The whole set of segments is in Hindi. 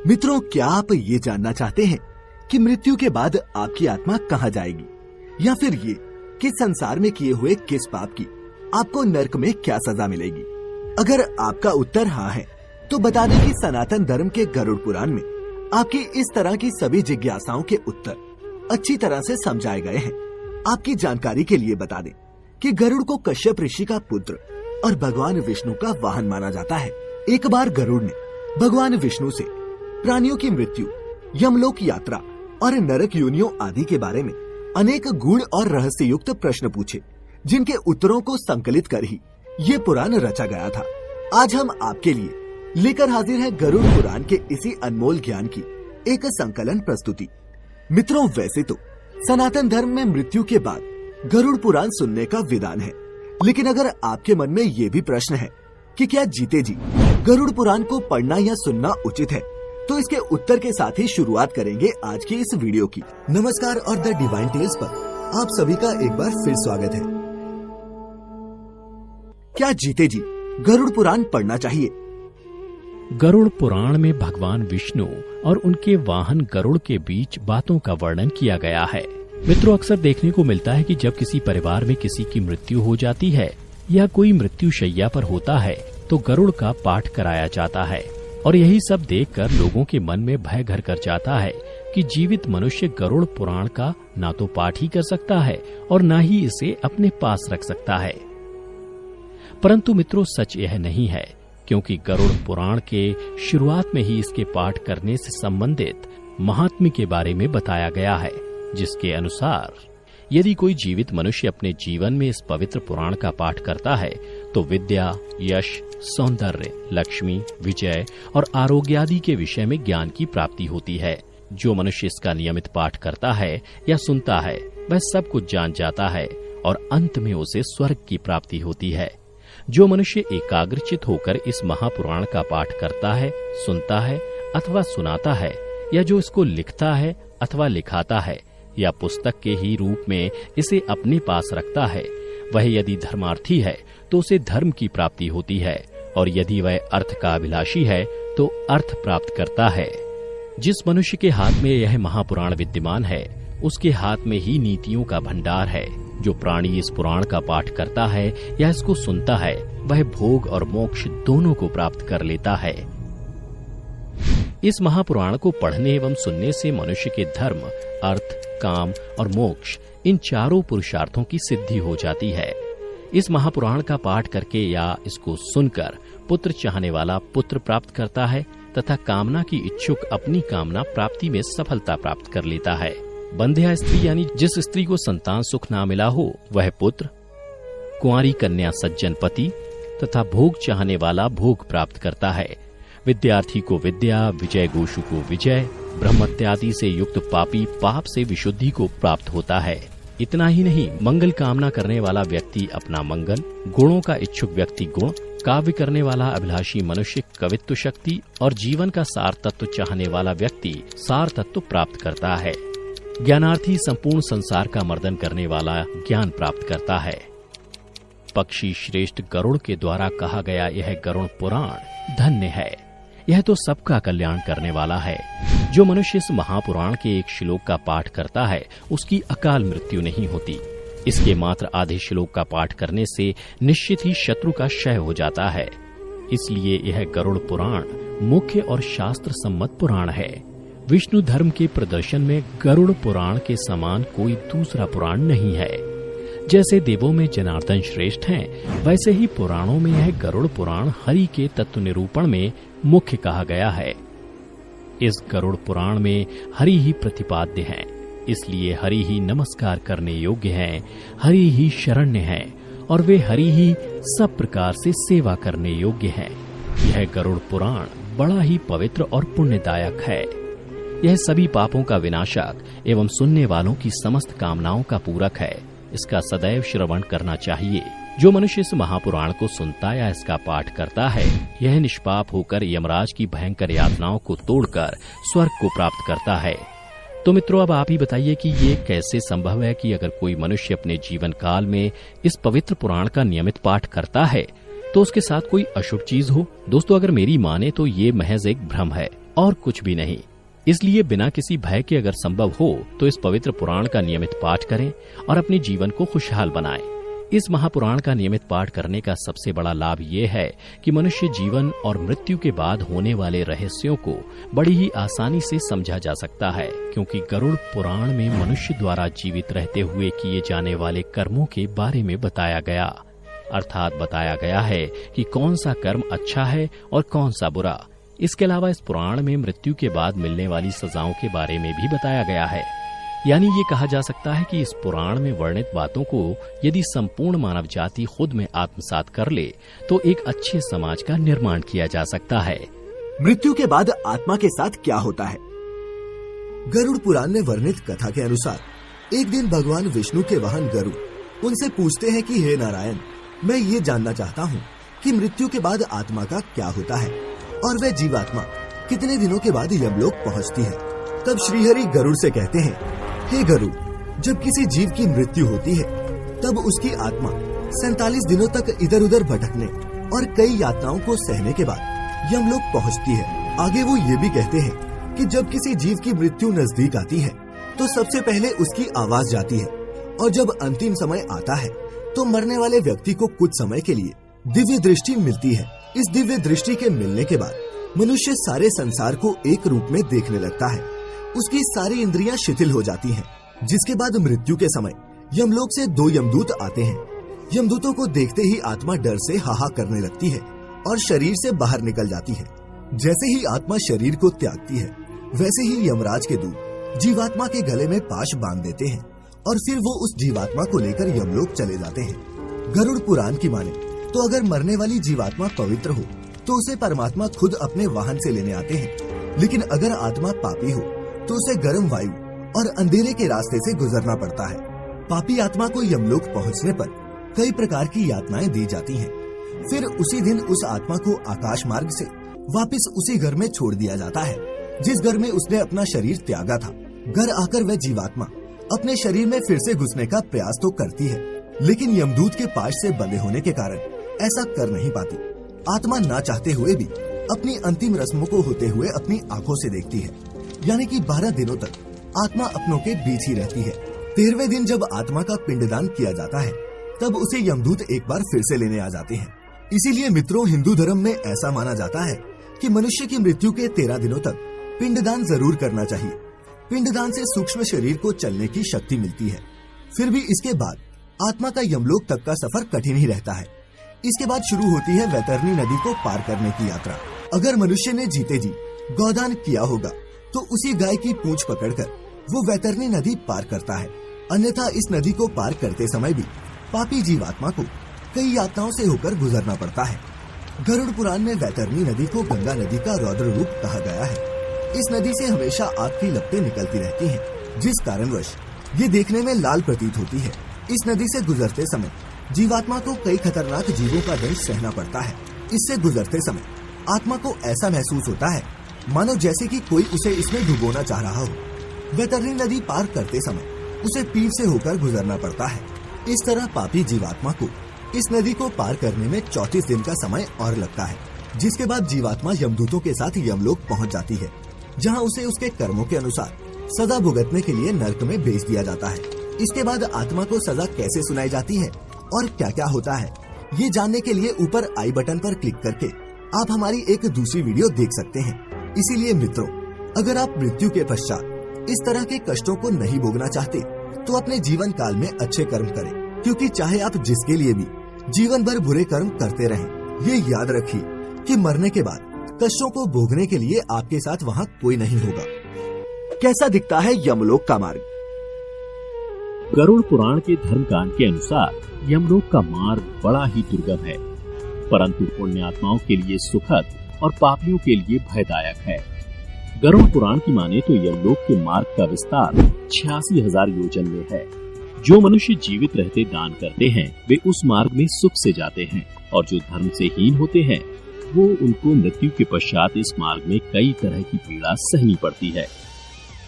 मित्रों, क्या आप ये जानना चाहते हैं कि मृत्यु के बाद आपकी आत्मा कहाँ जाएगी, या फिर ये कि संसार में किए हुए किस पाप की आपको नरक में क्या सजा मिलेगी? अगर आपका उत्तर हाँ है तो बता दें कि सनातन धर्म के गरुड़ पुराण में आपकी इस तरह की सभी जिज्ञासाओं के उत्तर अच्छी तरह से समझाए गए हैं। आपकी जानकारी के लिए बता दें कि गरुड़ को कश्यप ऋषि का पुत्र और भगवान विष्णु का वाहन माना जाता है। एक बार गरुड़ ने भगवान विष्णु से प्राणियों की मृत्यु, यमलोक यात्रा और नरक योनियों आदि के बारे में अनेक गूढ़ और रहस्ययुक्त प्रश्न पूछे, जिनके उत्तरों को संकलित कर ही ये पुराण रचा गया था। आज हम आपके लिए लेकर हाजिर है गरुड़ पुराण के इसी अनमोल ज्ञान की एक संकलन प्रस्तुति। मित्रों, वैसे तो सनातन धर्म में मृत्यु के बाद गरुड़ पुराण सुनने का विधान है, लेकिन अगर आपके मन में ये भी प्रश्न है कि क्या जीते जी गरुड़ पुराण को पढ़ना या सुनना उचित है, तो इसके उत्तर के साथ ही शुरुआत करेंगे आज की इस वीडियो की। नमस्कार और द डिवाइन टेल्स पर आप सभी का एक बार फिर स्वागत है। क्या जीते जी गरुड़ पुराण पढ़ना चाहिए? गरुड़ पुराण में भगवान विष्णु और उनके वाहन गरुड़ के बीच बातों का वर्णन किया गया है। मित्रों, अक्सर देखने को मिलता है कि जब किसी परिवार में किसी की मृत्यु हो जाती है या कोई मृत्यु शैया पर होता है तो गरुड़ का पाठ कराया जाता है, और यही सब देखकर लोगों के मन में भय घर कर जाता है कि जीवित मनुष्य गरुड़ पुराण का ना तो पाठ ही कर सकता है और ना ही इसे अपने पास रख सकता है। परंतु मित्रों, सच यह नहीं है, क्योंकि गरुड़ पुराण के शुरुआत में ही इसके पाठ करने से संबंधित महात्म्य के बारे में बताया गया है, जिसके अनुसार यदि कोई जीवित मनुष्य अपने जीवन में इस पवित्र पुराण का पाठ करता है तो विद्या, यश, सौंदर्य, लक्ष्मी, विजय और आरोग्य आदि के विषय में ज्ञान की प्राप्ति होती है। जो मनुष्य इसका नियमित पाठ करता है या सुनता है वह सब कुछ जान जाता है और अंत में उसे स्वर्ग की प्राप्ति होती है। जो मनुष्य एकाग्रचित होकर इस महापुराण का पाठ करता है, सुनता है अथवा सुनाता है, या जो इसको लिखता है अथवा लिखाता है या पुस्तक के ही रूप में इसे अपने पास रखता है, वह यदि धर्मार्थी है तो उसे धर्म की प्राप्ति होती है, और यदि वह अर्थ का अभिलाषी है तो अर्थ प्राप्त करता है। जिस मनुष्य के हाथ में यह महापुराण विद्यमान है उसके हाथ में ही नीतियों का भंडार है। जो प्राणी इस पुराण का पाठ करता है या इसको सुनता है वह भोग और मोक्ष दोनों को प्राप्त कर लेता है। इस महापुराण को पढ़ने एवं सुनने से मनुष्य के धर्म, अर्थ, काम और मोक्ष इन चारों पुरुषार्थों की सिद्धि हो जाती है। इस महापुराण का पाठ करके या इसको सुनकर पुत्र चाहने वाला पुत्र प्राप्त करता है तथा कामना की इच्छुक अपनी कामना प्राप्ति में सफलता प्राप्त कर लेता है। बंध्या स्त्री यानी जिस स्त्री को संतान सुख ना मिला हो वह पुत्र, कुंवारी कन्या सज्जन पति तथा भोग चाहने वाला भोग प्राप्त करता है। विद्यार्थी को विद्या, विजय गोषु को विजय, ब्रह्मत्यादि से युक्त पापी पाप से विशुद्धि को प्राप्त होता है। इतना ही नहीं, मंगल कामना करने वाला व्यक्ति अपना मंगल, गुणों का इच्छुक व्यक्ति गुण, काव्य करने वाला अभिलाषी मनुष्य कवित्व शक्ति और जीवन का सार तत्व चाहने वाला व्यक्ति सार तत्व प्राप्त करता है। ज्ञानार्थी संपूर्ण संसार का मर्दन करने वाला ज्ञान प्राप्त करता है। पक्षी श्रेष्ठ गरुड़ के द्वारा कहा गया यह गरुड़ पुराण धन्य है। यह तो सबका कल्याण करने वाला है। जो मनुष्य इस महापुराण के एक श्लोक का पाठ करता है उसकी अकाल मृत्यु नहीं होती। इसके मात्र आधे श्लोक का पाठ करने से निश्चित ही शत्रु का क्षय हो जाता है। इसलिए यह गरुड़ पुराण मुख्य और शास्त्र सम्मत पुराण है। विष्णु धर्म के प्रदर्शन में गरुड़ पुराण के समान कोई दूसरा पुराण नहीं है। जैसे देवों में जनार्दन श्रेष्ठ हैं, वैसे ही पुराणों में यह गरुड़ पुराण हरि के तत्व निरूपण में मुख्य कहा गया है। इस गरुड़ पुराण में हरि ही प्रतिपाद्य हैं, इसलिए हरि ही नमस्कार करने योग्य हैं, हरि ही शरण्य हैं और वे हरि ही सब प्रकार से सेवा करने योग्य हैं। यह गरुड़ पुराण बड़ा ही पवित्र और पुण्यदायक है। यह सभी पापों का विनाशक एवं सुनने वालों की समस्त कामनाओं का पूरक है। इसका सदैव श्रवण करना चाहिए। जो मनुष्य इस महापुराण को सुनता या इसका पाठ करता है, यह निष्पाप होकर यमराज की भयंकर यातनाओं को तोड़कर स्वर्ग को प्राप्त करता है। तो मित्रों, अब आप ही बताइए कि ये कैसे संभव है कि अगर कोई मनुष्य अपने जीवन काल में इस पवित्र पुराण का नियमित पाठ करता है तो उसके साथ कोई अशुभ चीज हो। दोस्तों, अगर मेरी माने तो ये महज एक भ्रम है। और कुछ भी नहीं। इसलिए बिना किसी भय के अगर संभव हो तो इस पवित्र पुराण का नियमित पाठ करें और अपने जीवन को खुशहाल बनाएं। इस महापुराण का नियमित पाठ करने का सबसे बड़ा लाभ ये है कि मनुष्य जीवन और मृत्यु के बाद होने वाले रहस्यों को बड़ी ही आसानी से समझा जा सकता है, क्योंकि गरुड़ पुराण में मनुष्य द्वारा जीवित रहते हुए किए जाने वाले कर्मों के बारे में बताया गया। अर्थात बताया गया है कि कौन सा कर्म अच्छा है और कौन सा बुरा। इसके अलावा इस पुराण में मृत्यु के बाद मिलने वाली सजाओं के बारे में भी बताया गया है। यानी ये कहा जा सकता है कि इस पुराण में वर्णित बातों को यदि संपूर्ण मानव जाति खुद में आत्मसात कर ले तो एक अच्छे समाज का निर्माण किया जा सकता है। मृत्यु के बाद आत्मा के साथ क्या होता है? गरुड़ पुराण में वर्णित कथा के अनुसार एक दिन भगवान विष्णु के वाहन गरुड़ उनसे पूछते हैं कि हे नारायण, मैं ये जानना चाहता हूँ कि मृत्यु के बाद आत्मा का क्या होता है और वह जीवात्मा कितने दिनों के बाद यमलोक पहुँचती है। तब श्रीहरि गरुड़ से कहते हैं, हे गरुड़, जब किसी जीव की मृत्यु होती है तब उसकी आत्मा 47 दिनों तक इधर उधर भटकने और कई यातनाओं को सहने के बाद यमलोक पहुंचती है। आगे वो ये भी कहते हैं कि जब किसी जीव की मृत्यु नजदीक आती है तो सबसे पहले उसकी आवाज जाती है और जब अंतिम समय आता है तो मरने वाले व्यक्ति को कुछ समय के लिए दिव्य दृष्टि मिलती है। इस दिव्य दृष्टि के मिलने के बाद मनुष्य सारे संसार को एक रूप में देखने लगता है। उसकी सारी इंद्रियां शिथिल हो जाती हैं, जिसके बाद मृत्यु के समय यमलोक से 2 यमदूत आते हैं। यमदूतों को देखते ही आत्मा डर से हाहा करने लगती है और शरीर से बाहर निकल जाती है। जैसे ही आत्मा शरीर को त्यागती है वैसे ही यमराज के दूत जीवात्मा के गले में पाश बांध देते हैं और फिर वो उस जीवात्मा को लेकर यमलोक चले जाते हैं। गरुड़ पुराण की माने तो अगर मरने वाली जीवात्मा पवित्र हो तो उसे परमात्मा खुद अपने वाहन से लेने आते हैं, लेकिन अगर आत्मा पापी हो तो उसे गर्म वायु और अंधेरे के रास्ते से गुजरना पड़ता है। पापी आत्मा को यमलोक पहुंचने पर कई प्रकार की यातनाएं दी जाती हैं। फिर उसी दिन उस आत्मा को आकाश मार्ग से वापस उसी घर में छोड़ दिया जाता है जिस घर में उसने अपना शरीर त्यागा था। घर आकर वह जीवात्मा अपने शरीर में फिर से घुसने का प्रयास तो करती है, लेकिन यमदूत के पाश से बंधे होने के कारण ऐसा कर नहीं पाती। आत्मा ना चाहते हुए भी अपनी अंतिम रस्मों को होते हुए अपनी आंखों से देखती है, यानी कि 12 दिनों तक आत्मा अपनों के बीच ही रहती है। 13वें दिन जब आत्मा का पिंडदान किया जाता है तब उसे यमदूत एक बार फिर से लेने आ जाते हैं। इसीलिए मित्रों, हिंदू धर्म में ऐसा माना जाता है कि मनुष्य की मृत्यु के 13 दिनों तक पिंडदान जरूर करना चाहिए। पिंडदान से सूक्ष्म शरीर को चलने की शक्ति मिलती है। फिर भी इसके बाद आत्मा का यमलोक तक का सफर कठिन ही रहता है। इसके बाद शुरू होती है वैतरणी नदी को पार करने की यात्रा। अगर मनुष्य ने जीते जी गौदान किया होगा तो उसी गाय की पूंछ पकड़कर वो वैतरणी नदी पार करता है। अन्यथा इस नदी को पार करते समय भी पापी जीवात्मा को कई यातनाओं से होकर गुजरना पड़ता है। गरुड़ पुराण में वैतरणी नदी को गंगा नदी का रौद्र रूप कहा गया है। इस नदी से हमेशा आग की लपटें निकलती रहती हैं, जिस कारणवश ये देखने में लाल प्रतीत होती है। इस नदी से गुजरते समय जीवात्मा को कई खतरनाक जीवों का दंश सहना पड़ता है। इससे गुजरते समय आत्मा को ऐसा महसूस होता है मानो जैसे कि कोई उसे इसमें डुबोना चाह रहा हो। वैतरणी नदी पार करते समय उसे पीठ से होकर गुजरना पड़ता है। इस तरह पापी जीवात्मा को इस नदी को पार करने में 34 दिन का समय और लगता है, जिसके बाद जीवात्मा यमदूतों के साथ यमलोक पहुंच जाती है, जहां उसे उसके कर्मों के अनुसार सजा भुगतने के लिए नरक में भेज दिया जाता है। इसके बाद आत्मा को सजा कैसे सुनाई जाती है और क्या क्या होता है, ये जानने के लिए ऊपर आई बटन पर क्लिक करके आप हमारी एक दूसरी वीडियो देख सकते हैं। इसीलिए मित्रों, अगर आप मृत्यु के पश्चात इस तरह के कष्टों को नहीं भोगना चाहते तो अपने जीवन काल में अच्छे कर्म करें, क्योंकि चाहे आप जिसके लिए भी जीवन भर बुरे कर्म करते रहें, ये याद रखिए कि मरने के बाद कष्टों को भोगने के लिए आपके साथ वहाँ कोई नहीं होगा। कैसा दिखता है यमलोक का मार्ग? गरुड़ पुराण के धर्मकांड के अनुसार यमलोक का मार्ग बड़ा ही दुर्गम है, परंतु पुण्यात्माओं के लिए सुखद और पापियों के लिए भयदायक है। गरुड़ पुराण की माने तो यमलोक के मार्ग का विस्तार 86,000 योजन में है। जो मनुष्य जीवित रहते दान करते हैं वे उस मार्ग में सुख से जाते हैं, और जो धर्म से हीन होते हैं वो उनको मृत्यु के पश्चात इस मार्ग में कई तरह की पीड़ा सहनी पड़ती है।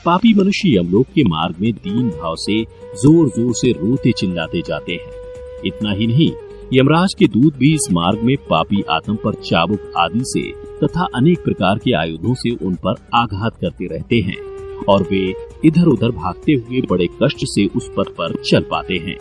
पापी मनुष्य यमलोक के मार्ग में दीन भाव से जोर जोर से रोते चिल्लाते जाते हैं। इतना ही नहीं, यमराज के दूत भी इस मार्ग में पापी आत्मा पर चाबुक आदि से तथा अनेक प्रकार के आयुधों से उन पर आघात करते रहते हैं और वे इधर उधर भागते हुए बड़े कष्ट से उस पथ पर चल पाते हैं।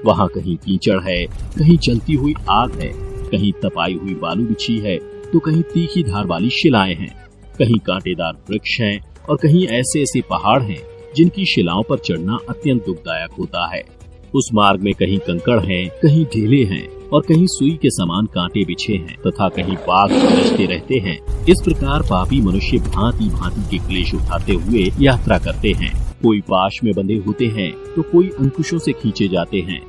वहाँ कहीं कीचड़ है, कहीं जलती हुई आग है, कहीं तपाई हुई बालू बिछी है, तो कहीं तीखी धार वाली शिलाएं हैं, कहीं कांटेदार वृक्ष हैं और कहीं ऐसे ऐसे पहाड़ हैं जिनकी शिलाओं पर चढ़ना अत्यंत दुखदायक होता है। उस मार्ग में कहीं कंकड़ हैं, कहीं ढेले हैं और कहीं सुई के समान कांटे बिछे हैं तथा कहीं बाघ गरजते रहते हैं। इस प्रकार पापी मनुष्य भांति भांति के क्लेश उठाते हुए यात्रा करते हैं। कोई पाश में बंधे होते हैं तो कोई अंकुशों से खींचे जाते हैं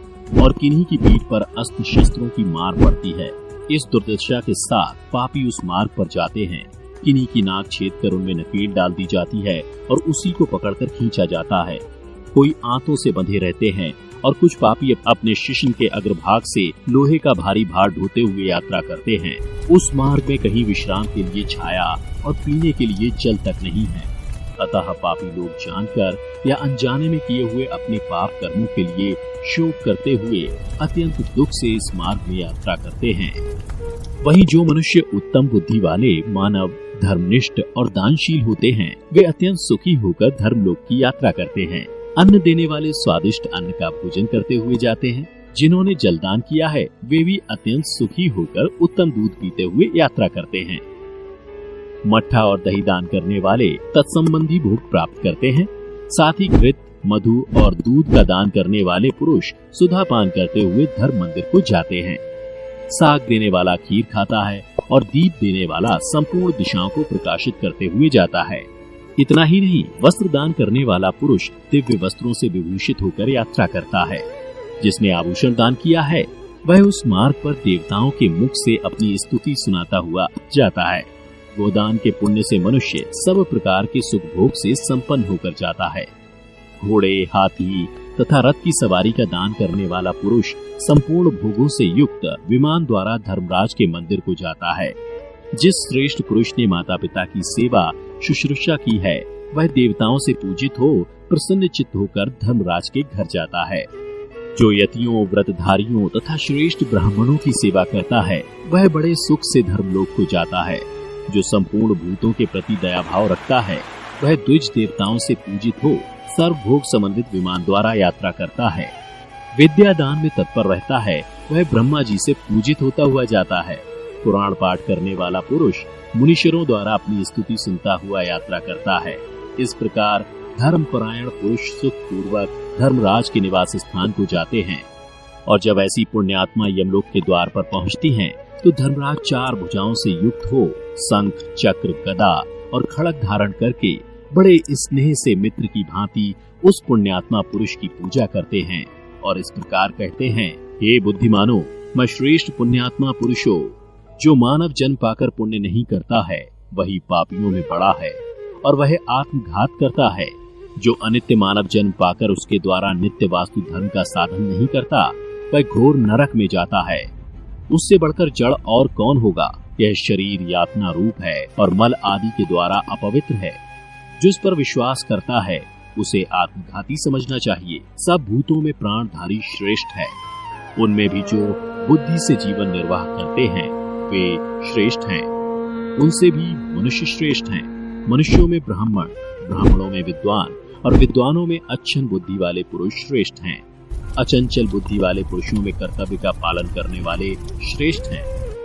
और किन्हीं की पीठ पर अस्त्र शस्त्रों की मार पड़ती है। इस दुर्दशा के साथ पापी उस मार्ग पर जाते हैं। किन्हीं की नाक छेद कर उनमें नकेल डाल दी जाती है और उसी को पकड़कर खींचा जाता है। कोई आंतों से बंधे रहते हैं और कुछ पापी अपने शिश्न के अग्रभाग से लोहे का भारी भार ढोते हुए यात्रा करते हैं। उस मार्ग में कहीं विश्राम के लिए छाया और पीने के लिए जल तक नहीं है। अतः पापी लोग जानकर या अनजाने में किए हुए अपने पाप कर्मों के लिए शोक करते हुए अत्यंत दुख से इस मार्ग में यात्रा करते हैं। वहीं जो मनुष्य उत्तम बुद्धि वाले, मानव, धर्मनिष्ठ और दानशील होते हैं, वे अत्यंत सुखी होकर धर्मलोक की यात्रा करते हैं। अन्न देने वाले स्वादिष्ट अन्न का भोजन करते हुए जाते हैं। जिन्होंने जलदान किया है वे भी अत्यंत सुखी होकर उत्तम दूध पीते हुए यात्रा करते हैं। मट्ठा और दही दान करने वाले तत्संबंधी भोग प्राप्त करते हैं। साथ ही घृत, मधु और दूध का दान करने वाले पुरुष सुधा पान करते हुए धर्म मंदिर को जाते हैं। साग देने वाला खीर खाता है और दीप देने वाला संपूर्ण दिशाओं को प्रकाशित करते हुए जाता है। इतना ही नहीं, वस्त्र दान करने वाला पुरुष दिव्य वस्त्रों से विभूषित होकर यात्रा करता है। जिसने आभूषण दान किया है वह उस मार्ग पर देवताओं के मुख से अपनी स्तुति सुनाता हुआ जाता है। गोदान के पुण्य से मनुष्य सब प्रकार के सुख भोग से संपन्न होकर जाता है। घोड़े, हाथी तथा रथ की सवारी का दान करने वाला पुरुष संपूर्ण भोगों से युक्त विमान द्वारा धर्मराज के मंदिर को जाता है। जिस श्रेष्ठ पुरुष ने माता पिता की सेवा शुश्रूषा की है वह देवताओं से पूजित हो प्रसन्न चित्त होकर धर्मराज के घर जाता है। जो यतियों, व्रतधारियों तथा श्रेष्ठ ब्राह्मणों की सेवा करता है वह बड़े सुख से धर्मलोक को जाता है। जो संपूर्ण भूतों के प्रति दया भाव रखता है वह द्विज देवताओं से पूजित हो सर्वभोग संबंधित विमान द्वारा यात्रा करता है। विद्या दान में तत्पर रहता है वह ब्रह्मा जी से पूजित होता हुआ जाता है। पुराण पाठ करने वाला पुरुष मुनीश्वरों द्वारा अपनी स्तुति सुनता हुआ यात्रा करता है। इस प्रकार धर्मपरायण पुरुष सुख पूर्वक धर्मराज के निवास स्थान को जाते हैं। और जब ऐसी पुण्यात्मा यमलोक के द्वार पर पहुंचती हैं, तो धर्मराज 4 भुजाओं से युक्त हो शंख, चक्र, गदा और खड़ग धारण करके बड़े स्नेह से मित्र की भांति उस पुण्यात्मा पुरुष की पूजा करते हैं और इस प्रकार कहते हैं, हे बुद्धिमानो, मैं श्रेष्ठ पुण्यात्मा पुरुषो, जो मानव जन्म पाकर पुण्य नहीं करता है वही पापियों में बड़ा है और वह आत्मघात करता है। जो अनित्य मानव जन्म पाकर उसके द्वारा नित्य वास्तु धर्म का साधन नहीं करता वह घोर नरक में जाता है। उससे बढ़कर जड़ और कौन होगा। यह शरीर यातना रूप है और मल आदि के द्वारा अपवित्र है। जिस पर विश्वास करता है उसे आत्मघाती समझना चाहिए। सब भूतों में प्राणधारी श्रेष्ठ है। उनमें भी जो बुद्धि से जीवन निर्वाह करते हैं वे श्रेष्ठ हैं। उनसे भी मनुष्य श्रेष्ठ हैं। मनुष्यों में ब्राह्मण, ब्राह्मणों में विद्वान और विद्वानों में अच्छन बुद्धि वाले पुरुष श्रेष्ठ हैं। अचंचल बुद्धि वाले पुरुषों में कर्तव्य का पालन करने वाले श्रेष्ठ हैं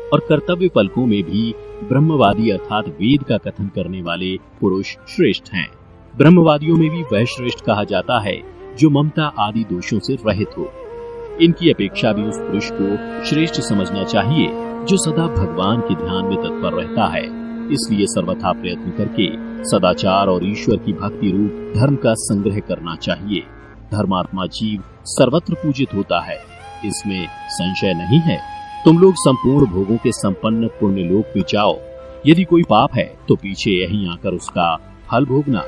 और कर्तव्य पलकों में भी ब्रह्मवादी अर्थात वेद का कथन करने वाले पुरुष श्रेष्ठ हैं। ब्रह्मवादियों में भी वह श्रेष्ठ कहा जाता है जो ममता आदि दोषों से रहित हो। इनकी अपेक्षा भी उस पुरुष को श्रेष्ठ समझना चाहिए जो सदा भगवान के ध्यान में तत्पर रहता है। इसलिए सर्वथा प्रयत्न करके सदाचार और ईश्वर की भक्ति रूप धर्म का संग्रह करना चाहिए। धर्मात्मा जीव सर्वत्र पूजित होता है, इसमें संशय नहीं है। तुम लोग संपूर्ण भोगों के संपन्न पुण्य लोक में जाओ। यदि कोई पाप है तो पीछे यहीं आकर उसका फल भोगना।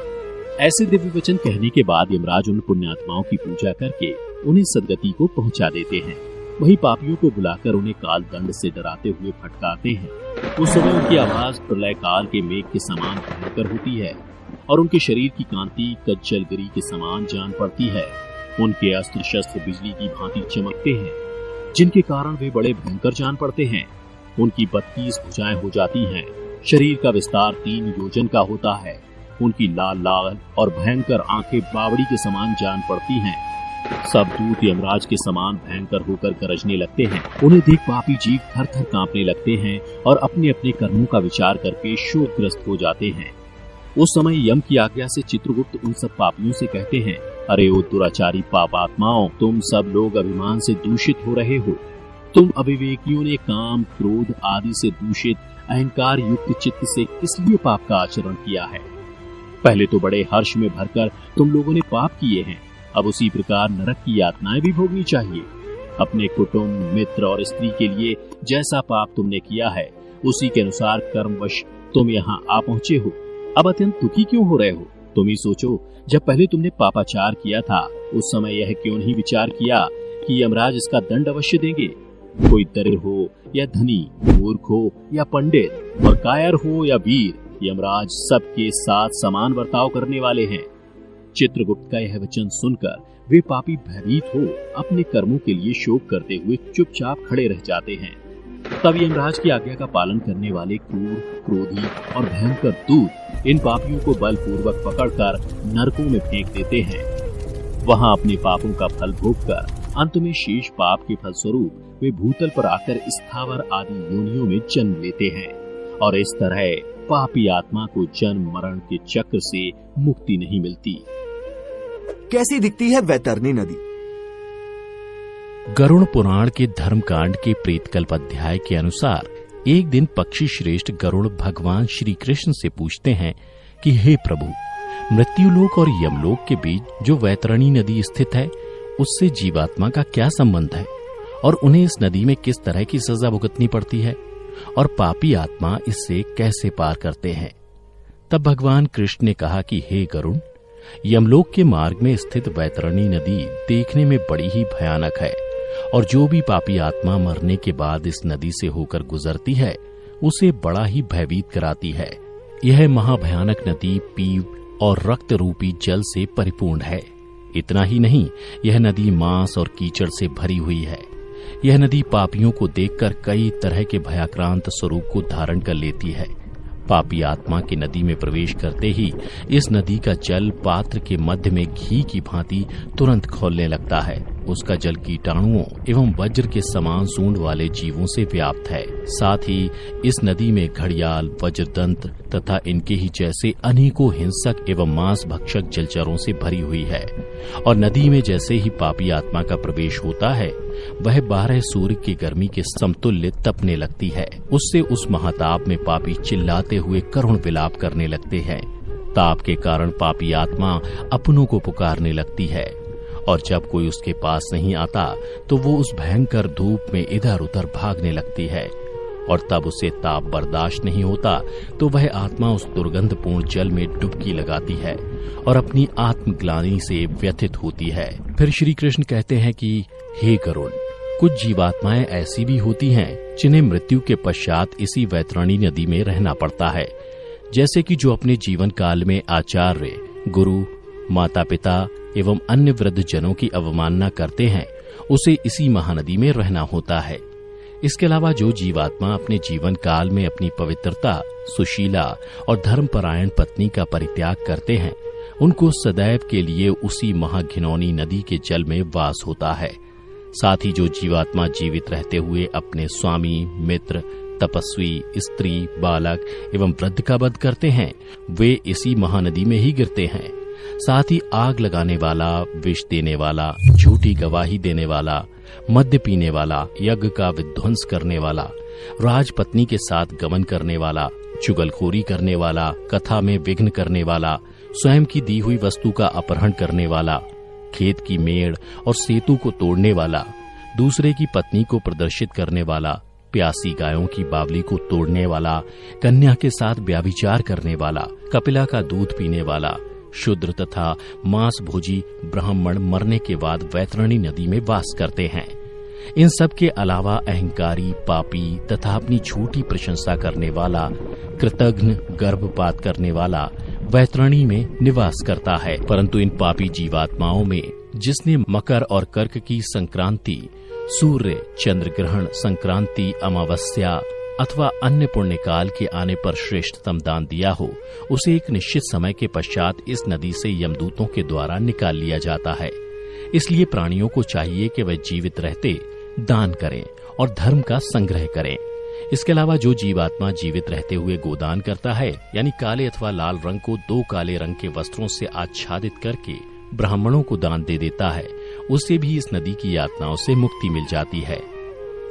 ऐसे दिव्य वचन कहने के बाद यमराज उन पुण्यात्माओं की पूजा करके उन्हें सदगति को पहुंचा देते हैं। वही पापियों को बुलाकर उन्हें काल दंड से डराते हुए फटकारते हैं। उस समय उनकी आवाज प्रलय काल के मेघ के समान भयंकर होती है और उनके शरीर की कांति कज्जलगिरी के समान जान पड़ती है। उनके अस्त्र शस्त्र बिजली की भांति चमकते हैं। जिनके कारण वे बड़े भयंकर जान पड़ते हैं। उनकी 32 भुजाएं हो जाती हैं। शरीर का विस्तार 3 योजन का होता है। उनकी लाल लाल और भयंकर आंखें बावड़ी के समान जान पड़ती हैं। सब दूत यमराज के समान भयंकर होकर गरजने लगते हैं। उन्हें देख पापी जीव थर थर कांपने लगते हैं और अपने अपने कर्मों का विचार करके शोकग्रस्त हो जाते हैं। उस समय यम की आज्ञा से चित्रगुप्त उन सब पापियों से कहते हैं, अरे ओ दुराचारी पापात्माओं, तुम सब लोग अभिमान से दूषित हो रहे हो। तुम अविवेकियों ने काम, क्रोध आदि से दूषित अहंकार युक्त चित्त से किस लिए पाप का आचरण किया है? पहले तो बड़े हर्ष में भरकर तुम लोगों ने पाप किए हैं, अब उसी प्रकार नरक की यातनाएं भी भोगनी चाहिए। अपने कुटुंब, मित्र और स्त्री के लिए जैसा पाप तुमने किया है, उसी के अनुसार कर्मवश तुम यहाँ आ पहुँचे हो। अब अत्यंत दुखी क्यों हो रहे हो? तुम ही सोचो, जब पहले तुमने पापाचार किया था, उस समय यह क्यों नहीं विचार किया कि यमराज इसका दंड अवश्य देंगे। कोई दरिद्र हो या धनी, मूर्ख हो या पंडित, और कायर हो या वीर, यमराज सबके साथ समान बर्ताव करने वाले हैं। चित्रगुप्त का यह वचन सुनकर वे पापी भयभीत हो अपने कर्मों के लिए शोक करते हुए चुपचाप खड़े रह जाते हैं। तब यमराज की आज्ञा का पालन करने वाले क्रूर, क्रोधी और भयंकर दूत इन पापियों को बलपूर्वक पकड़कर नरकों में फेंक देते हैं। वहां अपने पापों का फल भोगकर अंत में शेष पाप के फलस्वरूप वे भूतल पर आकर स्थावर आदि योनियों में जन्म लेते हैं और इस तरह पापी आत्मा को जन्म मरण के चक्र से मुक्ति नहीं मिलती। कैसी दिखती है वैतरणी नदी? गरुड़ पुराण के धर्मकांड के प्रेतकल्प अध्याय के अनुसार एक दिन पक्षी श्रेष्ठ गरुड़ भगवान श्री कृष्ण से पूछते हैं कि हे प्रभु, मृत्युलोक और यमलोक के बीच जो वैतरणी नदी स्थित है, उससे जीवात्मा का क्या संबंध है और उन्हें इस नदी में किस तरह की सजा भुगतनी पड़ती है और पापी आत्मा इससे कैसे पार करते हैं? तब भगवान कृष्ण ने कहा कि हे गरुड़, यमलोक के मार्ग में स्थित वैतरणी नदी देखने में बड़ी ही भयानक है और जो भी पापी आत्मा मरने के बाद इस नदी से होकर गुजरती है, उसे बड़ा ही भयभीत कराती है। यह महाभयानक नदी पीप और रक्त रूपी जल से परिपूर्ण है। इतना ही नहीं, यह नदी मांस और कीचड़ से भरी हुई है। यह नदी पापियों को देखकर कई तरह के भयाक्रांत स्वरूप को धारण कर लेती है। पापी आत्मा की नदी में प्रवेश करते ही इस नदी का जल पात्र के मध्य में घी की भांति तुरंत खौलने लगता है। उसका जल कीटाणुओं एवं वज्र के समान सूंड वाले जीवों से व्याप्त है। साथ ही इस नदी में घड़ियाल, वज्रदंत तथा इनके ही जैसे अनेकों हिंसक एवं मांस भक्षक जलचरों से भरी हुई है। और नदी में जैसे ही पापी आत्मा का प्रवेश होता है, वह 12 सूर्य की गर्मी के समतुल्य तपने लगती है। उससे उस महाताप में पापी चिल्लाते हुए करुण विलाप करने लगते हैं। ताप के कारण पापी आत्मा अपनों को पुकारने लगती है और जब कोई उसके पास नहीं आता तो वो उस भयंकर धूप में इधर उधर भागने लगती है और तब उसे ताप बर्दाश्त नहीं होता तो वह आत्मा उस दुर्गंधपूर्ण जल में डुबकी लगाती है और अपनी आत्मग्लानि से व्यथित होती है। फिर श्री कृष्ण कहते हैं कि हे गरुड़, कुछ जीवात्माएं ऐसी भी होती हैं जिन्हें मृत्यु के पश्चात इसी वैतरणी नदी में रहना पड़ता है। जैसे कि जो अपने जीवन काल में आचार्य, गुरु, माता पिता एवं अन्य वृद्ध जनों की अवमानना करते हैं, उसे इसी महानदी में रहना होता है। इसके अलावा जो जीवात्मा अपने जीवन काल में अपनी पवित्रता, सुशीला और धर्मपरायण पत्नी का परित्याग करते हैं, उनको सदैव के लिए उसी महाघिनौनी नदी के जल में वास होता है। साथ ही जो जीवात्मा जीवित रहते हुए अपने स्वामी, मित्र, तपस्वी, स्त्री, बालक एवं वृद्ध का वध करते हैं, वे इसी महानदी में ही गिरते हैं। साथ ही आग लगाने वाला, विष देने वाला, झूठी गवाही देने वाला, मद्य पीने वाला, यज्ञ का विध्वंस करने वाला, राजपत्नी के साथ गमन करने वाला, चुगलखोरी करने वाला, कथा में विघ्न करने वाला, स्वयं की दी हुई वस्तु का अपहरण करने वाला, खेत की मेड़ और सेतु को तोड़ने वाला, दूसरे की पत्नी को प्रदर्शित करने वाला, प्यासी गायों की बावली को तोड़ने वाला, कन्या के साथ व्यभिचार करने वाला, कपिला का दूध पीने वाला, शूद्र तथा मांस भोजी ब्राह्मण मरने के बाद वैतरणी नदी में वास करते हैं। इन सब के अलावा अहंकारी, पापी तथा अपनी झूठी प्रशंसा करने वाला, कृतघ्न, गर्भपात करने वाला वैतरणी में निवास करता है। परंतु इन पापी जीवात्माओं में जिसने मकर और कर्क की संक्रांति सूर्य, चंद्र ग्रहण, संक्रांति, अमावस्या अथवा अन्य पुण्य काल के आने पर श्रेष्ठतम दान दिया हो, उसे एक निश्चित समय के पश्चात इस नदी से यमदूतों के द्वारा निकाल लिया जाता है। इसलिए प्राणियों को चाहिए कि वे जीवित रहते दान करें और धर्म का संग्रह करें। इसके अलावा जो जीवात्मा जीवित रहते हुए गोदान करता है, यानी काले अथवा लाल रंग को 2 काले रंग के वस्त्रों से आच्छादित करके ब्राह्मणों को दान दे देता है, उसे भी इस नदी की यातनाओं से मुक्ति मिल जाती है।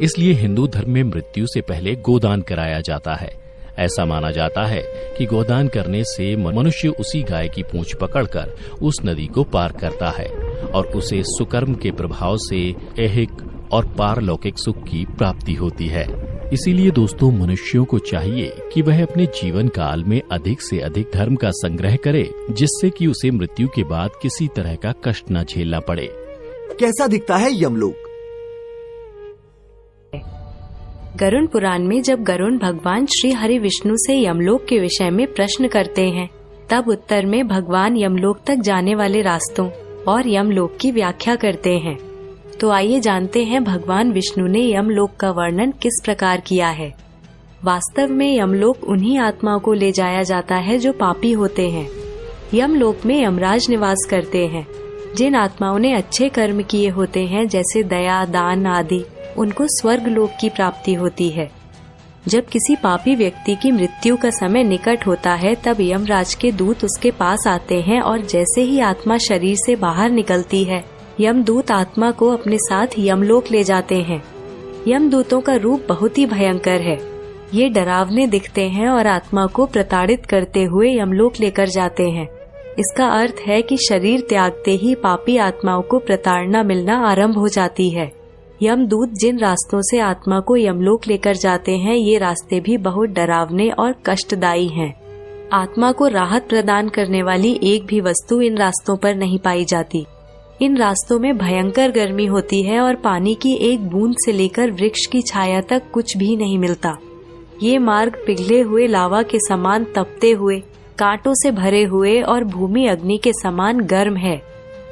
इसलिए हिंदू धर्म में मृत्यु से पहले गोदान कराया जाता है। ऐसा माना जाता है कि गोदान करने से मनुष्य उसी गाय की पूंछ पकड़कर उस नदी को पार करता है और उसे सुकर्म के प्रभाव से ऐहिक और पारलौकिक सुख की प्राप्ति होती है। इसीलिए दोस्तों, मनुष्यों को चाहिए कि वह अपने जीवन काल में अधिक से अधिक धर्म का संग्रह करे, जिससे कि उसे मृत्यु के बाद किसी तरह का कष्ट न झेलना पड़े। कैसा दिखता है यमलोक? गरुड़ पुराण में जब गरुड़ भगवान श्री हरि विष्णु से यमलोक के विषय में प्रश्न करते हैं, तब उत्तर में भगवान यमलोक तक जाने वाले रास्तों और यमलोक की व्याख्या करते हैं। तो आइए जानते हैं भगवान विष्णु ने यमलोक का वर्णन किस प्रकार किया है। वास्तव में यमलोक उन्हीं आत्माओं को ले जाया जाता है जो पापी होते हैं। यमलोक में यमराज निवास करते हैं। जिन आत्माओं ने अच्छे कर्म किए होते हैं, जैसे दया, दान आदि, उनको स्वर्ग लोक की प्राप्ति होती है। जब किसी पापी व्यक्ति की मृत्यु का समय निकट होता है, तब यमराज के दूत उसके पास आते हैं और जैसे ही आत्मा शरीर से बाहर निकलती है, यमदूत आत्मा को अपने साथ यमलोक ले जाते हैं। यमदूतों का रूप बहुत ही भयंकर है। ये डरावने दिखते हैं और आत्मा को प्रताड़ित करते हुए यमलोक लेकर जाते हैं। इसका अर्थ है कि शरीर त्यागते ही पापी आत्माओं को प्रताड़ना मिलना आरंभ हो जाती है। यमदूत जिन रास्तों से आत्मा को यमलोक लेकर जाते हैं, ये रास्ते भी बहुत डरावने और कष्टदायी हैं। आत्मा को राहत प्रदान करने वाली एक भी वस्तु इन रास्तों पर नहीं पाई जाती। इन रास्तों में भयंकर गर्मी होती है और पानी की एक बूंद से लेकर वृक्ष की छाया तक कुछ भी नहीं मिलता। ये मार्ग पिघले हुए लावा के समान तपते हुए, कांटों से भरे हुए और भूमि अग्नि के समान गर्म है।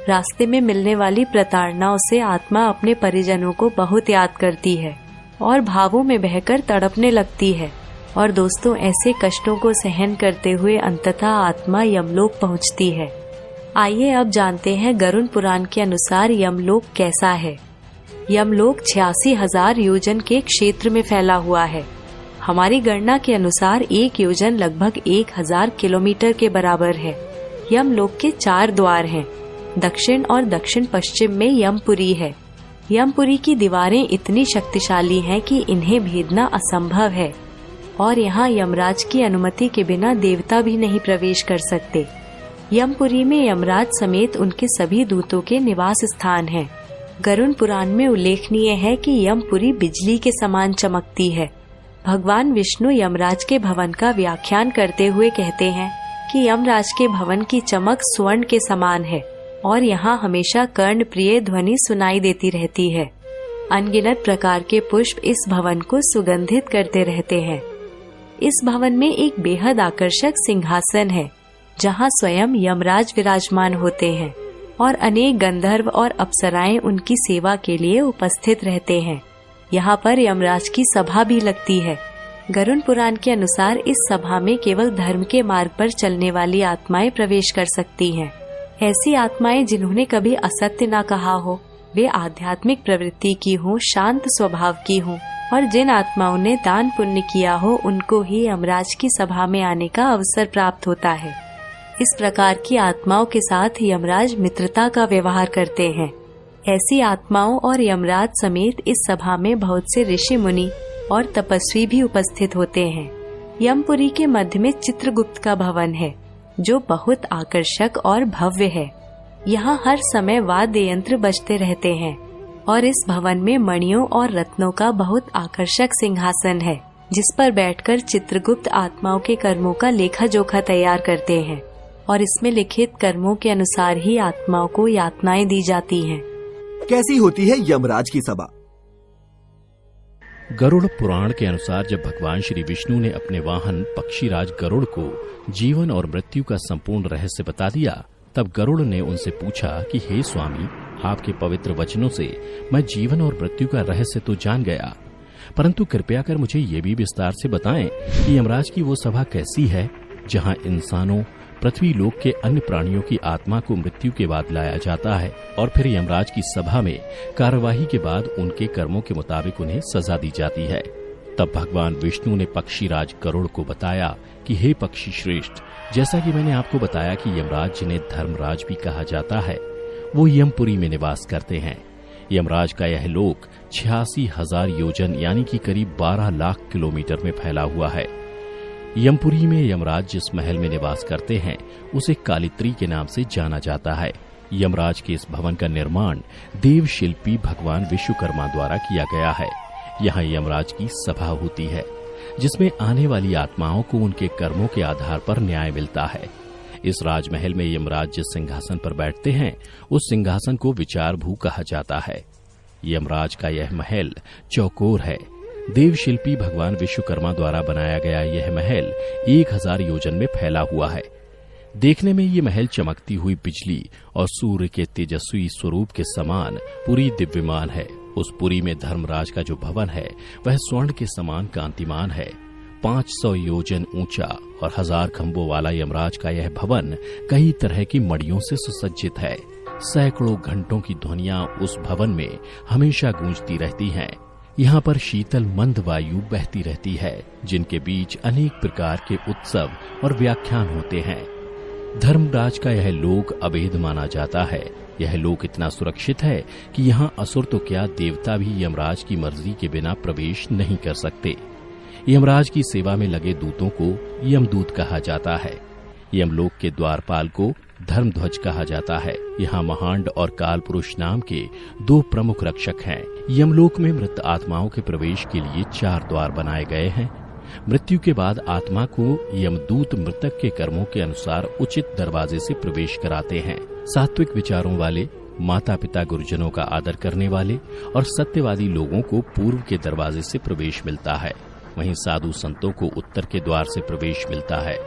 रास्ते में मिलने वाली प्रताड़नाओं से आत्मा अपने परिजनों को बहुत याद करती है और भावों में बहकर तड़पने लगती है। और दोस्तों, ऐसे कष्टों को सहन करते हुए अंततः आत्मा यमलोक पहुंचती है। आइए अब जानते हैं गरुड़ पुराण के अनुसार यमलोक कैसा है। यमलोक 86,000 योजन के क्षेत्र में फैला हुआ है। हमारी गणना के अनुसार एक योजन लगभग 1000 किलोमीटर के बराबर है। यमलोक के 4 द्वार हैं। दक्षिण और दक्षिण पश्चिम में यमपुरी है। यमपुरी की दीवारें इतनी शक्तिशाली हैं कि इन्हें भेदना असंभव है और यहाँ यमराज की अनुमति के बिना देवता भी नहीं प्रवेश कर सकते। यमपुरी में यमराज समेत उनके सभी दूतों के निवास स्थान हैं। गरुड़ पुराण में उल्लेखनीय है कि यमपुरी बिजली के समान चमकती है। भगवान विष्णु यमराज के भवन का व्याख्यान करते हुए कहते हैं कि यमराज के भवन की चमक स्वर्ण के समान है और यहाँ हमेशा कर्ण प्रिय ध्वनि सुनाई देती रहती है। अनगिनत प्रकार के पुष्प इस भवन को सुगंधित करते रहते हैं। इस भवन में एक बेहद आकर्षक सिंहासन है, जहाँ स्वयं यमराज विराजमान होते हैं और अनेक गंधर्व और अप्सराएं उनकी सेवा के लिए उपस्थित रहते हैं। यहाँ पर यमराज की सभा भी लगती है। गरुड़ पुराण के अनुसार इस सभा में केवल धर्म के मार्ग पर चलने वाली आत्माएं प्रवेश कर सकती हैं। ऐसी आत्माएं जिन्होंने कभी असत्य न कहा हो, वे आध्यात्मिक प्रवृत्ति की हो, शांत स्वभाव की हो और जिन आत्माओं ने दान पुण्य किया हो, उनको ही यमराज की सभा में आने का अवसर प्राप्त होता है। इस प्रकार की आत्माओं के साथ यमराज मित्रता का व्यवहार करते हैं। ऐसी आत्माओं और यमराज समेत इस सभा में बहुत से ऋषि मुनि और तपस्वी भी उपस्थित होते हैं। यमपुरी के मध्य में चित्रगुप्त का भवन है, जो बहुत आकर्षक और भव्य है। यहाँ हर समय वाद्य यंत्र बजते रहते हैं और इस भवन में मणियों और रत्नों का बहुत आकर्षक सिंहासन है, जिस पर बैठकर चित्रगुप्त आत्माओं के कर्मों का लेखा जोखा तैयार करते हैं और इसमें लिखित कर्मों के अनुसार ही आत्माओं को यातनाएं दी जाती हैं। कैसी होती है यमराज की सभा? गरुड़ पुराण के अनुसार जब भगवान श्री विष्णु ने अपने वाहन पक्षीराज गरुड़ को जीवन और मृत्यु का संपूर्ण रहस्य बता दिया, तब गरुड़ ने उनसे पूछा कि हे स्वामी, आपके पवित्र वचनों से मैं जीवन और मृत्यु का रहस्य तो जान गया, परंतु कृपया कर मुझे ये भी विस्तार से बताएं कि यमराज की वो सभा कैसी है जहां इंसानों, पृथ्वी लोक के अन्य प्राणियों की आत्मा को मृत्यु के बाद लाया जाता है और फिर यमराज की सभा में कार्यवाही के बाद उनके कर्मों के मुताबिक उन्हें सजा दी जाती है। तब भगवान विष्णु ने पक्षीराज गरुड़ को बताया कि हे पक्षी श्रेष्ठ, जैसा कि मैंने आपको बताया कि यमराज जिन्हें धर्मराज भी कहा जाता है वो यमपुरी में निवास करते हैं। यमराज का यह लोक 86,000 योजन यानी कि करीब 12 लाख किलोमीटर में फैला हुआ है। यमपुरी में यमराज जिस महल में निवास करते हैं उसे कालित्री के नाम से जाना जाता है। यमराज के इस भवन का निर्माण देव शिल्पी भगवान विश्वकर्मा द्वारा किया गया है। यहाँ यमराज की सभा होती है जिसमें आने वाली आत्माओं को उनके कर्मों के आधार पर न्याय मिलता है। इस राजमहल में यमराज जिस सिंहासन पर बैठते हैं उस सिंहासन को विचार भू कहा जाता है। यमराज का यह महल चौकोर है। देव शिल्पी भगवान विश्वकर्मा द्वारा बनाया गया यह महल 1000 योजन में फैला हुआ है। देखने में ये महल चमकती हुई बिजली और सूर्य के तेजस्वी स्वरूप के समान पूरी दिव्यमान है। उस पुरी में धर्मराज का जो भवन है वह स्वर्ण के समान कांतिमान है। 500 योजन ऊंचा और 1000 खंभों वाला यमराज का यह भवन कई तरह की मड़ियों से सुसज्जित है। सैकड़ों घंटों की ध्वनियां उस भवन में हमेशा गूंजती रहती हैं। यहाँ पर शीतल मंद वायु बहती रहती है जिनके बीच अनेक प्रकार के उत्सव और व्याख्यान होते हैं। धर्मराज का यह लोक अभेद माना जाता है। यह लोक इतना सुरक्षित है कि यहाँ असुर तो क्या देवता भी यमराज की मर्जी के बिना प्रवेश नहीं कर सकते। यमराज की सेवा में लगे दूतों को यमदूत कहा जाता है। यमलोक के द्वारपाल को धर्मध्वज कहा जाता है। यहाँ महांड और काल पुरुष नाम के 2 प्रमुख रक्षक हैं। यमलोक में मृत आत्माओं के प्रवेश के लिए 4 द्वार बनाए गए हैं। मृत्यु के बाद आत्मा को यमदूत मृतक के कर्मों के अनुसार उचित दरवाजे से प्रवेश कराते हैं। सात्विक विचारों वाले, माता पिता गुरुजनों का आदर करने वाले और सत्यवादी लोगों को पूर्व के दरवाजे से प्रवेश मिलता है। वहीं साधु संतों को उत्तर के द्वार से प्रवेश मिलता है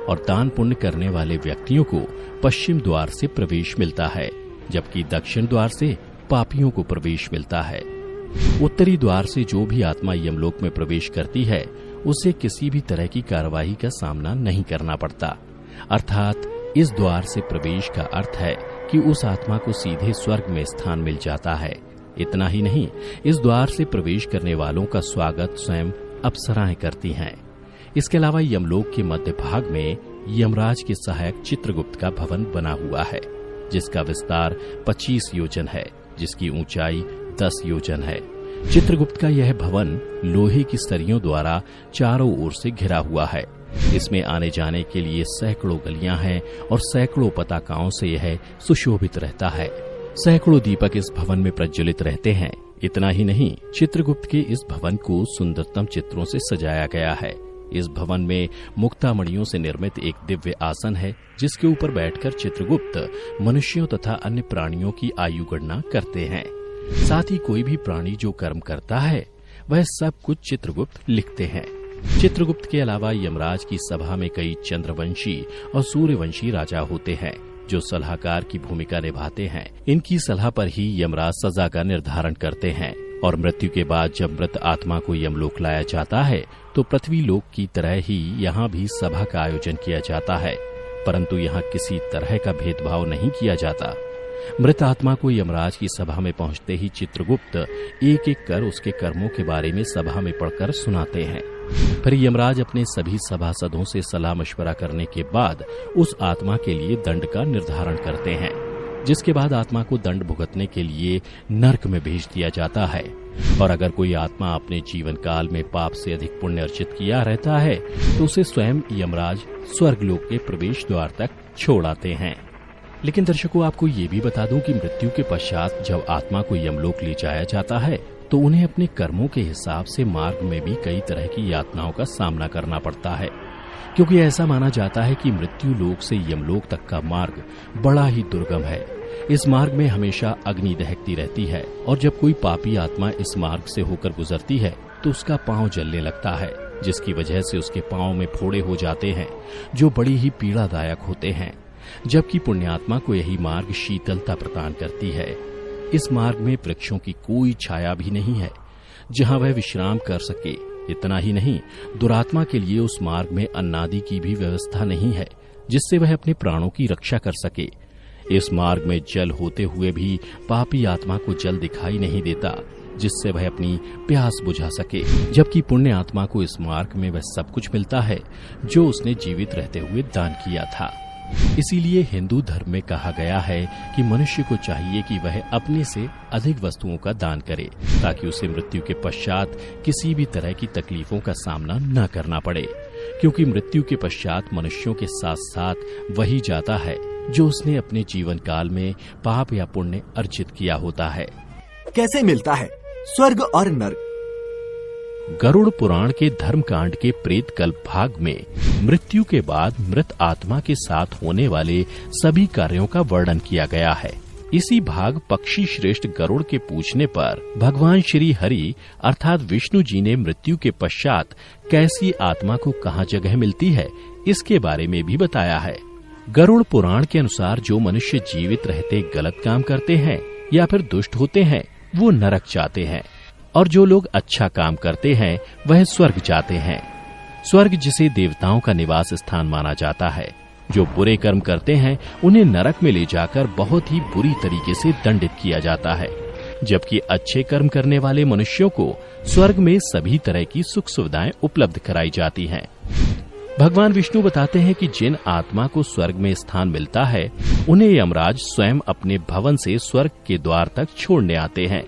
और दान पुण्य करने वाले व्यक्तियों को पश्चिम द्वार से प्रवेश मिलता है, जबकि दक्षिण द्वार से पापियों को प्रवेश मिलता है। उत्तरी द्वार से जो भी आत्मा यमलोक में प्रवेश करती है उसे किसी भी तरह की कार्यवाही का सामना नहीं करना पड़ता। अर्थात इस द्वार से प्रवेश का अर्थ है कि उस आत्मा को सीधे स्वर्ग में स्थान मिल जाता है। इतना ही नहीं, इस द्वार से प्रवेश करने वालों का स्वागत स्वयं अप्सराएं करती हैं। इसके अलावा यमलोक के मध्य भाग में यमराज के सहायक चित्रगुप्त का भवन बना हुआ है जिसका विस्तार 25 योजन है, जिसकी ऊंचाई 10 योजन है। चित्रगुप्त का यह भवन लोहे की सरियों द्वारा चारों ओर से घिरा हुआ है। इसमें आने जाने के लिए सैकड़ों गलियां हैं और सैकड़ों पताकाओं से यह सुशोभित रहता है। सैकड़ों दीपक इस भवन में प्रज्वलित रहते हैं। इतना ही नहीं, चित्रगुप्त के इस भवन को सुंदरतम चित्रों से सजाया गया है। इस भवन में मुक्तामणियों से निर्मित एक दिव्य आसन है जिसके ऊपर बैठकर चित्रगुप्त मनुष्यों तथा अन्य प्राणियों की आयु गणना करते हैं। साथ ही कोई भी प्राणी जो कर्म करता है वह सब कुछ चित्रगुप्त लिखते हैं। चित्रगुप्त के अलावा यमराज की सभा में कई चंद्रवंशी और सूर्यवंशी राजा होते हैं जो सलाहकार की भूमिका निभाते हैं। इनकी सलाह पर ही यमराज सजा का निर्धारण करते हैं और मृत्यु के बाद जब मृत आत्मा को यमलोक लाया जाता है तो पृथ्वी लोक की तरह ही यहाँ भी सभा का आयोजन किया जाता है, परंतु यहाँ किसी तरह का भेदभाव नहीं किया जाता। मृत आत्मा को यमराज की सभा में पहुंचते ही चित्रगुप्त एक एक कर उसके कर्मों के बारे में सभा में पढ़कर सुनाते हैं। फिर यमराज अपने सभी सभासदों से सलाह मशवरा करने के बाद उस आत्मा के लिए दंड का निर्धारण करते हैं, जिसके बाद आत्मा को दंड भुगतने के लिए नरक में भेज दिया जाता है। और अगर कोई आत्मा अपने जीवन काल में पाप से अधिक पुण्य अर्जित किया रहता है तो उसे स्वयं यमराज स्वर्गलोक के प्रवेश द्वार तक छोड़ आते हैं। लेकिन दर्शकों, आपको ये भी बता दूं कि मृत्यु के पश्चात जब आत्मा को यमलोक ले जाया जाता है तो उन्हें अपने कर्मों के हिसाब से मार्ग में भी कई तरह की यातनाओं का सामना करना पड़ता है, क्योंकि ऐसा माना जाता है कि मृत्यु लोक से यमलोक तक का मार्ग बड़ा ही दुर्गम है। इस मार्ग में हमेशा अग्नि दहकती रहती है और जब कोई पापी आत्मा इस मार्ग से होकर गुजरती है तो उसका पांव जलने लगता है, जिसकी वजह से उसके पांव में फोड़े हो जाते हैं जो बड़ी ही पीड़ादायक होते हैं, जबकि पुण्यात्मा को यही मार्ग शीतलता प्रदान करती है। इस मार्ग में वृक्षों की कोई छाया भी नहीं है जहां वह विश्राम कर सके। इतना ही नहीं, दुरात्मा के लिए उस मार्ग में अन्नादि की भी व्यवस्था नहीं है जिससे वह अपने प्राणों की रक्षा कर सके। इस मार्ग में जल होते हुए भी पापी आत्मा को जल दिखाई नहीं देता जिससे वह अपनी प्यास बुझा सके, जबकि पुण्य आत्मा को इस मार्ग में वह सब कुछ मिलता है जो उसने जीवित रहते हुए दान किया था। इसीलिए हिंदू धर्म में कहा गया है कि मनुष्य को चाहिए कि वह अपने से अधिक वस्तुओं का दान करे ताकि उसे मृत्यु के पश्चात किसी भी तरह की तकलीफों का सामना न करना पड़े, क्योंकि मृत्यु के पश्चात मनुष्यों के साथ साथ वही जाता है जो उसने अपने जीवन काल में पाप या पुण्य अर्जित किया होता है। कैसे मिलता है स्वर्ग और नर्क? गरुड़ पुराण के धर्मकांड के प्रेत कल्प भाग में मृत्यु के बाद मृत आत्मा के साथ होने वाले सभी कार्यों का वर्णन किया गया है। इसी भाग पक्षी श्रेष्ठ गरुड़ के पूछने पर भगवान श्री हरि अर्थात विष्णु जी ने मृत्यु के पश्चात कैसी आत्मा को कहाँ जगह मिलती है इसके बारे में भी बताया है। गरुड़ पुराण के अनुसार जो मनुष्य जीवित रहते गलत काम करते हैं या फिर दुष्ट होते हैं वो नरक जाते हैं, और जो लोग अच्छा काम करते हैं वह स्वर्ग जाते हैं। स्वर्ग जिसे देवताओं का निवास स्थान माना जाता है। जो बुरे कर्म करते हैं उन्हें नरक में ले जाकर बहुत ही बुरी तरीके से दंडित किया जाता है, जबकि अच्छे कर्म करने वाले मनुष्यों को स्वर्ग में सभी तरह की सुख सुविधाएं उपलब्ध कराई जाती हैं। भगवान विष्णु बताते हैं कि जिन आत्मा को स्वर्ग में स्थान मिलता है उन्हें यमराज स्वयं अपने भवन से स्वर्ग के द्वार तक छोड़ने आते हैं,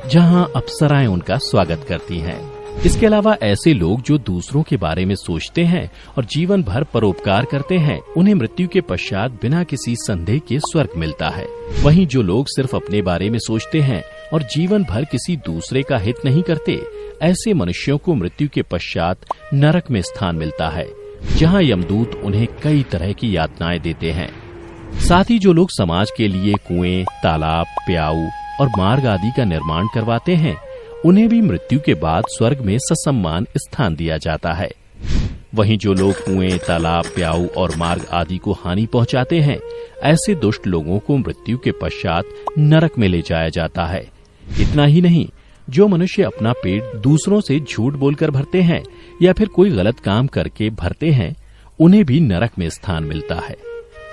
जहां अप्सराएं उनका स्वागत करती हैं। इसके अलावा ऐसे लोग जो दूसरों के बारे में सोचते हैं और जीवन भर परोपकार करते हैं उन्हें मृत्यु के पश्चात बिना किसी संदेह के स्वर्ग मिलता है। वहीं जो लोग सिर्फ अपने बारे में सोचते हैं और जीवन भर किसी दूसरे का हित नहीं करते, ऐसे मनुष्यों को मृत्यु के पश्चात नरक में स्थान मिलता है, जहां यमदूत उन्हें कई तरह की यातनाएं देते हैं। साथ ही जो लोग समाज के लिए कुएं, तालाब, प्याऊ और मार्ग आदि का निर्माण करवाते हैं उन्हें भी मृत्यु के बाद स्वर्ग में ससम्मान स्थान दिया जाता है। वहीं जो लोग कुएं, तालाब, प्याऊ और मार्ग आदि को हानि पहुंचाते हैं, ऐसे दुष्ट लोगों को मृत्यु के पश्चात नरक में ले जाया जाता है। इतना ही नहीं, जो मनुष्य अपना पेट दूसरों से झूठ बोलकर भरते हैं या फिर कोई गलत काम करके भरते हैं उन्हें भी नरक में स्थान मिलता है।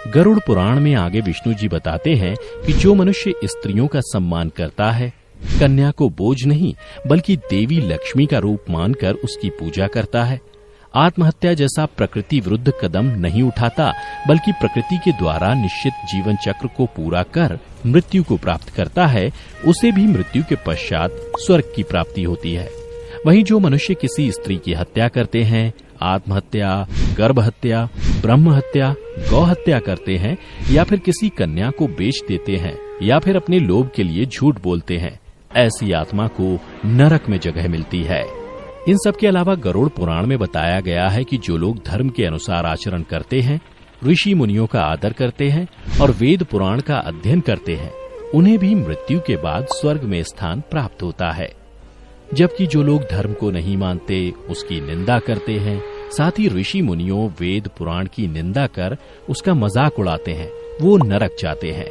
गरुड़ पुराण में आगे विष्णु जी बताते हैं कि जो मनुष्य स्त्रियों का सम्मान करता है, कन्या को बोझ नहीं बल्कि देवी लक्ष्मी का रूप मानकर उसकी पूजा करता है, आत्महत्या जैसा प्रकृति विरुद्ध कदम नहीं उठाता बल्कि प्रकृति के द्वारा निश्चित जीवन चक्र को पूरा कर मृत्यु को प्राप्त करता है, उसे भी मृत्यु के पश्चात स्वर्ग की प्राप्ति होती है। वहीं जो मनुष्य किसी स्त्री की हत्या करते हैं, आत्महत्या, गर्भ हत्या, ब्रह्म हत्या, गौ हत्या करते हैं या फिर किसी कन्या को बेच देते हैं या फिर अपने लोभ के लिए झूठ बोलते हैं, ऐसी आत्मा को नरक में जगह मिलती है। इन सब के अलावा गरुड़ पुराण में बताया गया है कि जो लोग धर्म के अनुसार आचरण करते हैं, ऋषि मुनियों का आदर करते हैं और वेद पुराण का अध्ययन करते हैं, उन्हें भी मृत्यु के बाद स्वर्ग में स्थान प्राप्त होता है। जबकि जो लोग धर्म को नहीं मानते, उसकी निंदा करते हैं, साथ ही ऋषि मुनियों, वेद पुराण की निंदा कर उसका मजाक उड़ाते हैं, वो नरक जाते हैं।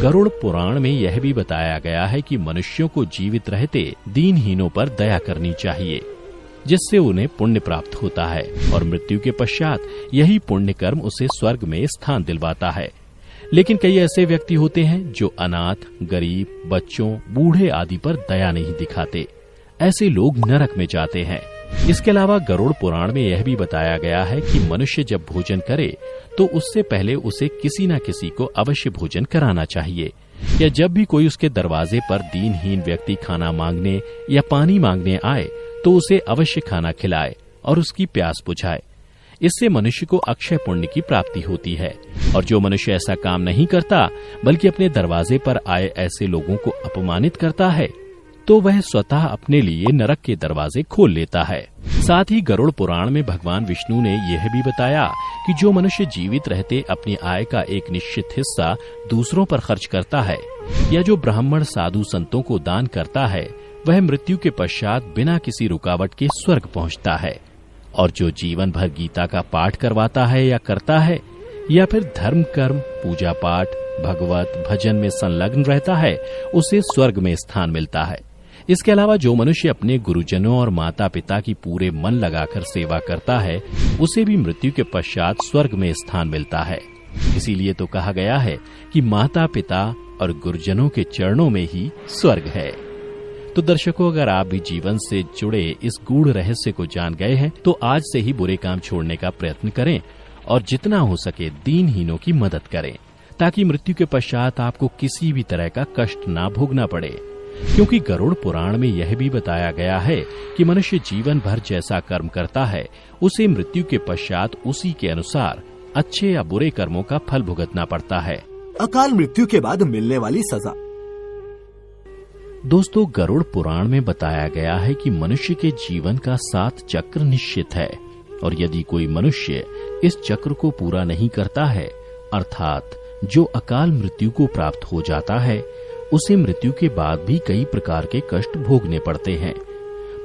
गरुड़ पुराण में यह भी बताया गया है कि मनुष्यों को जीवित रहते दीनहीनों पर दया करनी चाहिए, जिससे उन्हें पुण्य प्राप्त होता है और मृत्यु के पश्चात यही पुण्य कर्म उसे स्वर्ग में स्थान दिलवाता है। लेकिन कई ऐसे व्यक्ति होते हैं जो अनाथ, गरीब, बच्चों, बूढ़े आदि पर दया नहीं दिखाते, ऐसे लोग नरक में जाते हैं। इसके अलावा गरुड़ पुराण में यह भी बताया गया है कि मनुष्य जब भोजन करे तो उससे पहले उसे किसी न किसी को अवश्य भोजन कराना चाहिए, या जब भी कोई उसके दरवाजे पर दीनहीन व्यक्ति खाना मांगने या पानी मांगने आए तो उसे अवश्य खाना खिलाए और उसकी प्यास बुझाए। इससे मनुष्य को अक्षय पुण्य की प्राप्ति होती है। और जो मनुष्य ऐसा काम नहीं करता बल्कि अपने दरवाजे पर आए ऐसे लोगों को अपमानित करता है, तो वह स्वतः अपने लिए नरक के दरवाजे खोल लेता है। साथ ही गरुड़ पुराण में भगवान विष्णु ने यह भी बताया कि जो मनुष्य जीवित रहते अपनी आय का एक निश्चित हिस्सा दूसरों पर खर्च करता है या जो ब्राह्मण, साधु, संतों को दान करता है, वह मृत्यु के पश्चात बिना किसी रुकावट के स्वर्ग पहुंचता है। और जो जीवन भर गीता का पाठ करवाता है या करता है या फिर धर्म कर्म, पूजा पाठ, भगवत भजन में संलग्न रहता है उसे स्वर्ग में स्थान मिलता है। इसके अलावा जो मनुष्य अपने गुरुजनों और माता पिता की पूरे मन लगाकर सेवा करता है उसे भी मृत्यु के पश्चात स्वर्ग में स्थान मिलता है। इसीलिए तो कहा गया है कि माता पिता और गुरुजनों के चरणों में ही स्वर्ग है। तो दर्शकों, अगर आप भी जीवन से जुड़े इस गूढ़ रहस्य को जान गए हैं तो आज से ही बुरे काम छोड़ने का प्रयत्न करें और जितना हो सके दीनहीनों की मदद करें, ताकि मृत्यु के पश्चात आपको किसी भी तरह का कष्ट ना भोगना पड़े। क्योंकि गरुड़ पुराण में यह भी बताया गया है कि मनुष्य जीवन भर जैसा कर्म करता है उसे मृत्यु के पश्चात उसी के अनुसार अच्छे या बुरे कर्मों का फल भुगतना पड़ता है। अकाल मृत्यु के बाद मिलने वाली सजा। दोस्तों, गरुड़ पुराण में बताया गया है कि मनुष्य के जीवन का 7 चक्र निश्चित है और यदि कोई मनुष्य इस चक्र को पूरा नहीं करता है, अर्थात जो अकाल मृत्यु को प्राप्त हो जाता है, उसे मृत्यु के बाद भी कई प्रकार के कष्ट भोगने पड़ते हैं।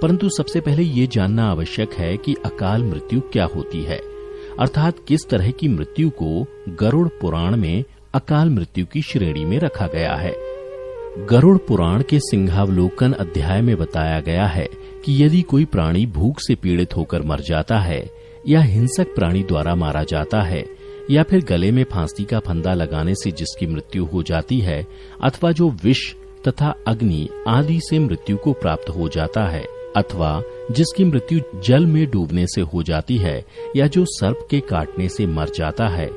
परंतु सबसे पहले ये जानना आवश्यक है कि अकाल मृत्यु क्या होती है, अर्थात किस तरह की मृत्यु को गरुड़ पुराण में अकाल मृत्यु की श्रेणी में रखा गया है। गरुड़ पुराण के सिंहावलोकन अध्याय में बताया गया है कि यदि कोई प्राणी भूख से पीड़ित होकर मर जाता है या हिंसक प्राणी द्वारा मारा जाता है या फिर गले में फांसी का फंदा लगाने से जिसकी मृत्यु हो जाती है, अथवा जो विष तथा अग्नि आदि से मृत्यु को प्राप्त हो जाता है, अथवा जिसकी मृत्यु जल में डूबने से हो जाती है, या जो सर्प के काटने से मर जाता है,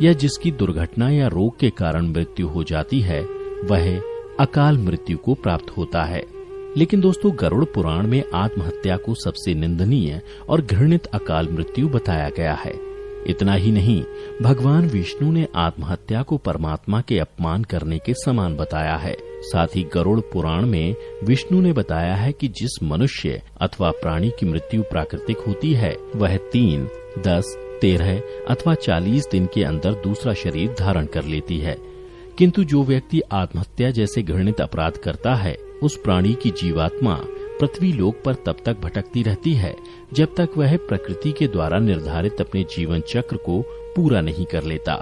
या जिसकी दुर्घटना या रोग के कारण मृत्यु हो जाती है, वह अकाल मृत्यु को प्राप्त होता है। लेकिन दोस्तों, गरुड़ पुराण में आत्महत्या को सबसे निंदनीय और घृणित अकाल मृत्यु बताया गया है। इतना ही नहीं, भगवान विष्णु ने आत्महत्या को परमात्मा के अपमान करने के समान बताया है। साथ ही गरुड़ पुराण में विष्णु ने बताया है कि जिस मनुष्य अथवा प्राणी की मृत्यु प्राकृतिक होती है, वह 3, 10, 13 अथवा 40 दिन के अंदर दूसरा शरीर धारण कर लेती है। किंतु जो व्यक्ति आत्महत्या जैसे घृणित अपराध करता है, उस प्राणी की जीवात्मा पृथ्वी लोक पर तब तक भटकती रहती है जब तक वह प्रकृति के द्वारा निर्धारित अपने जीवन चक्र को पूरा नहीं कर लेता।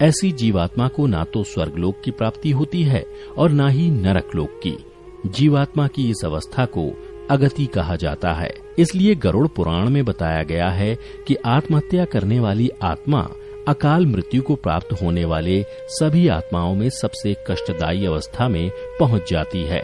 ऐसी जीवात्मा को ना तो स्वर्गलोक की प्राप्ति होती है और ना ही नरक लोक की। जीवात्मा की इस अवस्था को अगति कहा जाता है। इसलिए गरुड़ पुराण में बताया गया है कि आत्महत्या करने वाली आत्मा अकाल मृत्यु को प्राप्त होने वाले सभी आत्माओं में सबसे कष्टदायी अवस्था में पहुंच जाती है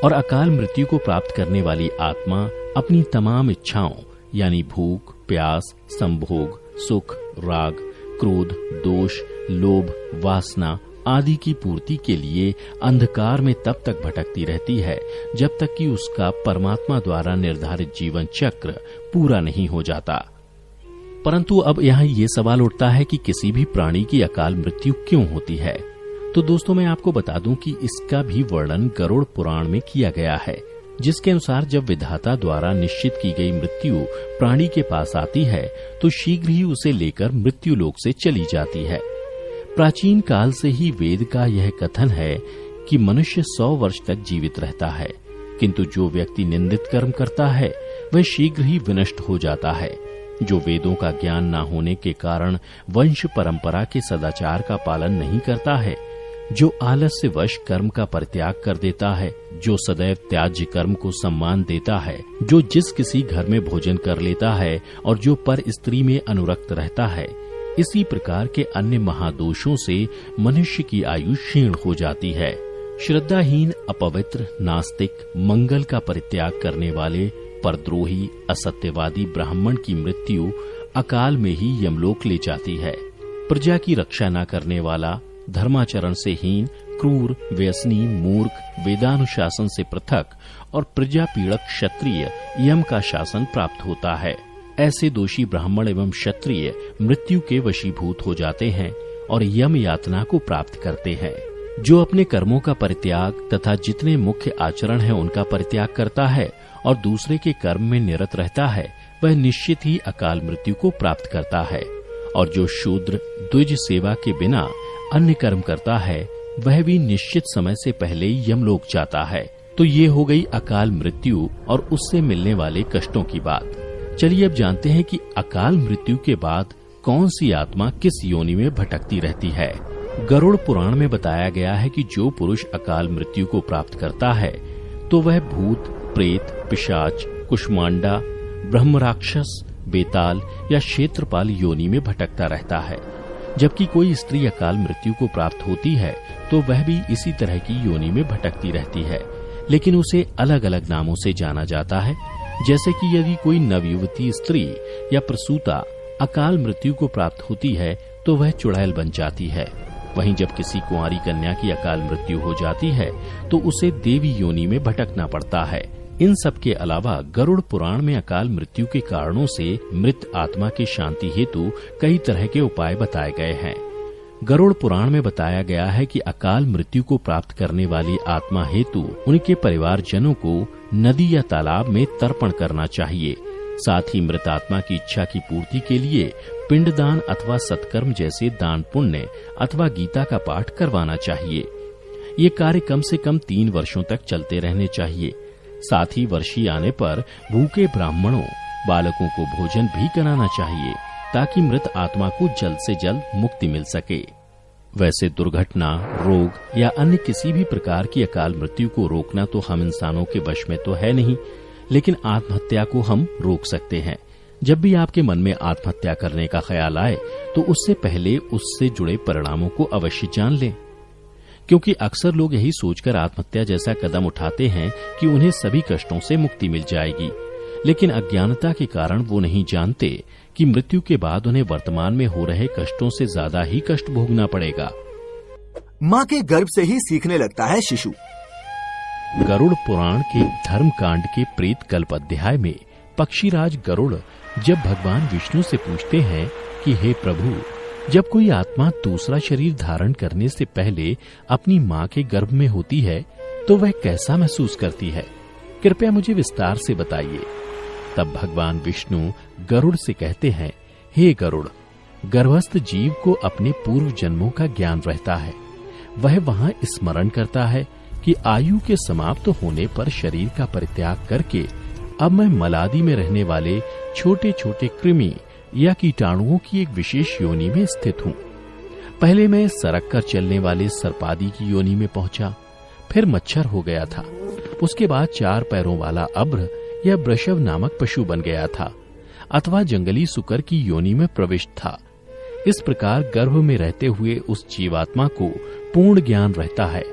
और अकाल मृत्यु को प्राप्त करने वाली आत्मा अपनी तमाम इच्छाओं यानी भूख, प्यास, संभोग, सुख, राग, क्रोध, दोष, लोभ, वासना आदि की पूर्ति के लिए अंधकार में तब तक भटकती रहती है जब तक कि उसका परमात्मा द्वारा निर्धारित जीवन चक्र पूरा नहीं हो जाता। परंतु अब यहाँ ये सवाल उठता है कि किसी भी प्राणी की अकाल मृत्यु क्यों होती है। तो दोस्तों, मैं आपको बता दूं कि इसका भी वर्णन गरुड़ पुराण में किया गया है, जिसके अनुसार जब विधाता द्वारा निश्चित की गई मृत्यु प्राणी के पास आती है तो शीघ्र ही उसे लेकर मृत्यु लोक से चली जाती है। प्राचीन काल से ही वेद का यह कथन है कि मनुष्य 100 वर्ष तक जीवित रहता है, किंतु जो व्यक्ति निंदित कर्म करता है वह शीघ्र ही विनष्ट हो जाता है। जो वेदों का ज्ञान न होने के कारण वंश परंपरा के सदाचार का पालन नहीं करता है, जो आलस्य वश कर्म का परित्याग कर देता है, जो सदैव त्याज्य कर्म को सम्मान देता है, जो जिस किसी घर में भोजन कर लेता है और जो पर स्त्री में अनुरक्त रहता है, इसी प्रकार के अन्य महादोषों से मनुष्य की आयु क्षीण हो जाती है। श्रद्धाहीन, अपवित्र, नास्तिक, मंगल का परित्याग करने वाले, परद्रोही, असत्यवादी ब्राह्मण की मृत्यु अकाल में ही यमलोक ले जाती है। प्रजा की रक्षा न करने वाला, धर्माचरण से हीन, क्रूर, व्यसनी, मूर्ख, वेदानुशासन से पृथक और प्रजा पीड़क क्षत्रिय यम का शासन प्राप्त होता है। ऐसे दोषी ब्राह्मण एवं क्षत्रिय मृत्यु के वशीभूत हो जाते हैं और यम यातना को प्राप्त करते हैं। जो अपने कर्मों का परित्याग तथा जितने मुख्य आचरण हैं उनका परित्याग करता है और दूसरे के कर्म में निरत रहता है, वह निश्चित ही अकाल मृत्यु को प्राप्त करता है। और जो शूद्र द्विज सेवा के बिना अन्य कर्म करता है, वह भी निश्चित समय से पहले यमलोक जाता है। तो ये हो गई अकाल मृत्यु और उससे मिलने वाले कष्टों की बात। चलिए अब जानते हैं कि अकाल मृत्यु के बाद कौन सी आत्मा किस योनि में भटकती रहती है। गरुड़ पुराण में बताया गया है कि जो पुरुष अकाल मृत्यु को प्राप्त करता है तो वह भूत, प्रेत, पिशाच, कुष्मांडा, ब्रह्म राक्षस, बेताल या क्षेत्रपाल योनि में भटकता रहता है। जबकि कोई स्त्री अकाल मृत्यु को प्राप्त होती है तो वह भी इसी तरह की योनि में भटकती रहती है, लेकिन उसे अलग अलग नामों से जाना जाता है। जैसे कि यदि कोई नवयुवती स्त्री या प्रसूता अकाल मृत्यु को प्राप्त होती है तो वह चुड़ैल बन जाती है। वहीं जब किसी कुंवारी कन्या की अकाल मृत्यु हो जाती है तो उसे देवी योनि में भटकना पड़ता है। इन सब के अलावा गरुड़ पुराण में अकाल मृत्यु के कारणों से मृत आत्मा की शांति हेतु कई तरह के उपाय बताए गए हैं। गरुड़ पुराण में बताया गया है कि अकाल मृत्यु को प्राप्त करने वाली आत्मा हेतु उनके परिवारजनों को नदी या तालाब में तर्पण करना चाहिए। साथ ही मृत आत्मा की इच्छा की पूर्ति के लिए पिंडदान अथवा सत्कर्म जैसे दान पुण्य अथवा गीता का पाठ करवाना चाहिए। ये कार्य कम से कम 3 वर्षों तक चलते रहने चाहिए। साथ ही वर्षी आने पर भूखे ब्राह्मणों, बालकों को भोजन भी कराना चाहिए ताकि मृत आत्मा को जल्द से जल्द मुक्ति मिल सके। वैसे दुर्घटना, रोग या अन्य किसी भी प्रकार की अकाल मृत्यु को रोकना तो हम इंसानों के वश में तो है नहीं, लेकिन आत्महत्या को हम रोक सकते हैं। जब भी आपके मन में आत्महत्या करने का ख्याल आए तो उससे पहले उससे जुड़े परिणामों को अवश्य जान लें, क्योंकि अक्सर लोग यही सोचकर आत्महत्या जैसा कदम उठाते हैं कि उन्हें सभी कष्टों से मुक्ति मिल जाएगी, लेकिन अज्ञानता के कारण वो नहीं जानते कि मृत्यु के बाद उन्हें वर्तमान में हो रहे कष्टों से ज्यादा ही कष्ट भोगना पड़ेगा। माँ के गर्भ से ही सीखने लगता है शिशु। गरुड़ पुराण के धर्म कांड के प्रेत कल्प अध्याय में पक्षीराज गरुड़ जब भगवान विष्णु से पूछते हैं कि हे प्रभु, जब कोई आत्मा दूसरा शरीर धारण करने से पहले अपनी माँ के गर्भ में होती है तो वह कैसा महसूस करती है, कृपया मुझे विस्तार से बताइए। तब भगवान विष्णु गरुड़ से कहते हैं, हे गरुड़, गर्भस्थ जीव को अपने पूर्व जन्मों का ज्ञान रहता है। वह वहां स्मरण करता है कि आयु के समाप्त होने पर शरीर का परित्याग करके अब मैं मलादि में रहने वाले छोटे छोटे कृमि या कीटाणुओं की एक विशेष योनि में स्थित हूँ। पहले मैं सरक कर चलने वाले सर्पादि की योनि में पहुंचा, फिर मच्छर हो गया था। उसके बाद 4 पैरों वाला अभ्र या वृषभ नामक पशु बन गया था अथवा जंगली सुकर की योनि में प्रविष्ट था। इस प्रकार गर्भ में रहते हुए उस जीवात्मा को पूर्ण ज्ञान रहता है,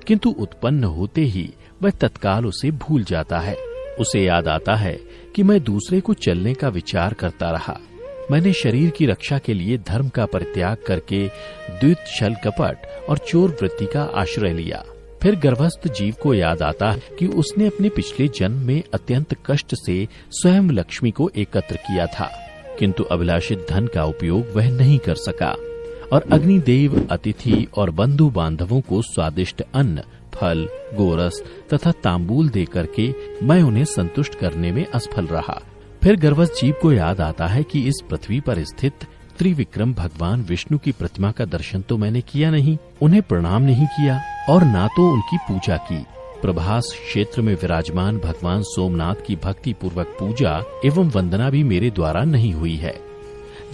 किंतु उत्पन्न होते ही वह तत्काल उसे भूल जाता है। उसे याद आता है कि मैं दूसरे को चलने का विचार करता रहा। मैंने शरीर की रक्षा के लिए धर्म का परित्याग करके द्वित, छल, कपट और चोर वृत्ति का आश्रय लिया। फिर गर्भस्थ जीव को याद आता है कि उसने अपने पिछले जन्म में अत्यंत कष्ट से स्वयं लक्ष्मी को एकत्र किया था, किंतु अभिलाषित धन का उपयोग वह नहीं कर सका और अग्निदेव, अतिथि और बंधु बांधवों को स्वादिष्ट अन्न, फल, गोरस तथा तांबूल दे करके मैं उन्हें संतुष्ट करने में असफल रहा। फिर गर्भस्थ जीव को याद आता है कि इस पृथ्वी पर स्थित त्रिविक्रम भगवान विष्णु की प्रतिमा का दर्शन तो मैंने किया नहीं, उन्हें प्रणाम नहीं किया और ना तो उनकी पूजा की। प्रभास क्षेत्र में विराजमान भगवान सोमनाथ की भक्ति पूर्वक पूजा एवं वंदना भी मेरे द्वारा नहीं हुई है।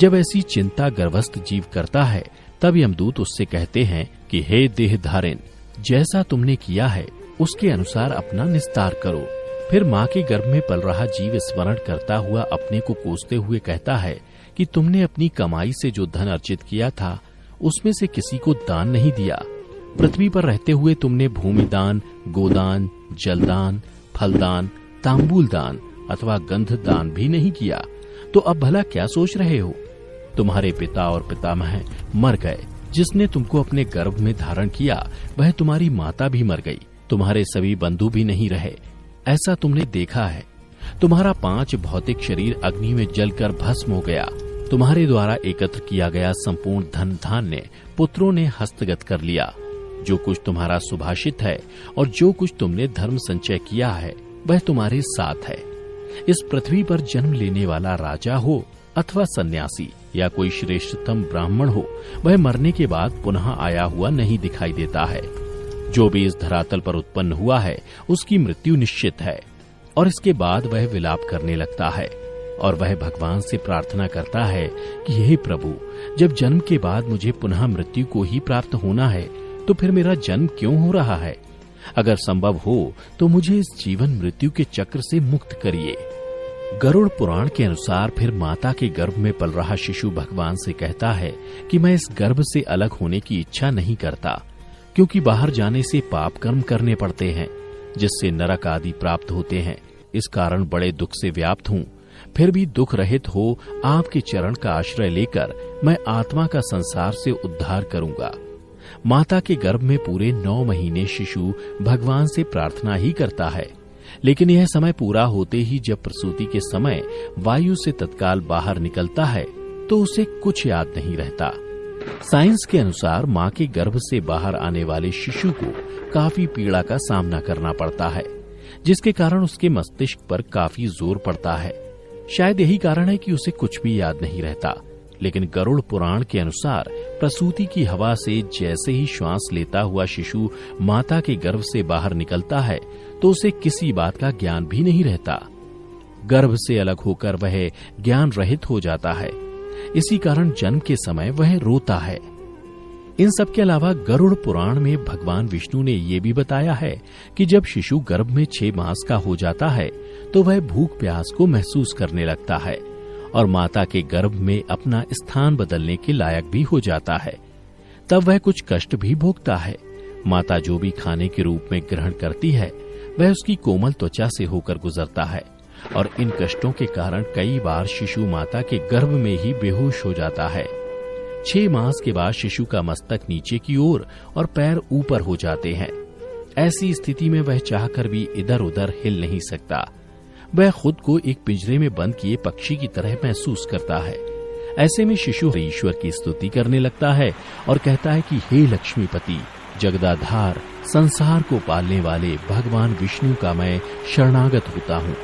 जब ऐसी चिंता गर्भस्थ जीव करता है तब यमदूत उससे कहते हैं कि हे देह धारिण, जैसा तुमने किया है उसके अनुसार अपना निस्तार करो। फिर माँ के गर्भ में पल रहा जीव स्मरण करता हुआ अपने को कोसते हुए कहता है कि तुमने अपनी कमाई से जो धन अर्जित किया था उसमें से किसी को दान नहीं दिया। पृथ्वी पर रहते हुए तुमने भूमि दान, गोदान, जलदान, फलदान, तांबूल दान अथवा गंध दान भी नहीं किया, तो अब भला क्या सोच रहे हो? तुम्हारे पिता और पितामह मर गए। जिसने तुमको अपने गर्भ में धारण किया वह तुम्हारी माता भी मर गई। तुम्हारे सभी बंधु भी नहीं रहे, ऐसा तुमने देखा है। तुम्हारा 5 भौतिक शरीर अग्नि में जलकर भस्म हो गया। तुम्हारे द्वारा एकत्र किया गया संपूर्ण धन धान्य पुत्रों ने हस्तगत कर लिया। जो कुछ तुम्हारा सुभाषित है और जो कुछ तुमने धर्म संचय किया है वह तुम्हारे साथ है। इस पृथ्वी पर जन्म लेने वाला राजा हो अथवा सन्यासी या कोई श्रेष्ठतम ब्राह्मण हो, वह मरने के बाद पुनः आया हुआ नहीं दिखाई देता है। जो भी इस धरातल पर उत्पन्न हुआ है उसकी मृत्यु निश्चित है और इसके बाद वह विलाप करने लगता है। और वह भगवान से प्रार्थना करता है कि हे प्रभु, जब जन्म के बाद मुझे पुनः मृत्यु को ही प्राप्त होना है तो फिर मेरा जन्म क्यों हो रहा है? अगर संभव हो तो मुझे इस जीवन मृत्यु के चक्र से मुक्त करिए। गरुड़ पुराण के अनुसार फिर माता के गर्भ में पल रहा शिशु भगवान से कहता है कि मैं इस गर्भ से अलग होने की इच्छा नहीं करता, क्योंकि बाहर जाने से पाप कर्म करने पड़ते हैं जिससे नरक आदि प्राप्त होते हैं। इस कारण बड़े दुख से व्याप्त हूँ। फिर भी दुख रहित हो आपके चरण का आश्रय लेकर मैं आत्मा का संसार से उद्धार करूंगा। माता के गर्भ में पूरे 9 महीने शिशु भगवान से प्रार्थना ही करता है, लेकिन यह समय पूरा होते ही जब प्रसूति के समय वायु से तत्काल बाहर निकलता है तो उसे कुछ याद नहीं रहता। साइंस के अनुसार मां के गर्भ से बाहर आने वाले शिशु को काफी पीड़ा का सामना करना पड़ता है, जिसके कारण उसके मस्तिष्क पर काफी जोर पड़ता है। शायद यही कारण है कि उसे कुछ भी याद नहीं रहता। लेकिन गरुड़ पुराण के अनुसार प्रसूति की हवा से जैसे ही श्वास लेता हुआ शिशु माता के गर्भ से बाहर निकलता है तो उसे किसी बात का ज्ञान भी नहीं रहता। गर्भ से अलग होकर वह ज्ञान रहित हो जाता है। इसी कारण जन्म के समय वह रोता है। इन सब के अलावा गरुड़ पुराण में भगवान विष्णु ने ये भी बताया है कि जब शिशु गर्भ में 6 मास का हो जाता है तो वह भूख प्यास को महसूस करने लगता है और माता के गर्भ में अपना स्थान बदलने के लायक भी हो जाता है। तब वह कुछ कष्ट भी भोगता है। माता जो भी खाने के रूप में ग्रहण करती है वह उसकी कोमल त्वचा से होकर गुजरता है और इन कष्टों के कारण कई बार शिशु माता के गर्भ में ही बेहोश हो जाता है। 6 मास के बाद शिशु का मस्तक नीचे की ओर और पैर ऊपर हो जाते हैं। ऐसी स्थिति में वह चाहकर भी इधर उधर हिल नहीं सकता। वह खुद को एक पिंजरे में बंद किए पक्षी की तरह महसूस करता है। ऐसे में शिशु ईश्वर की स्तुति करने लगता है और कहता है कि हे लक्ष्मीपति, जगदाधार, संसार को पालने वाले भगवान विष्णु का मैं शरणागत होता हूँ।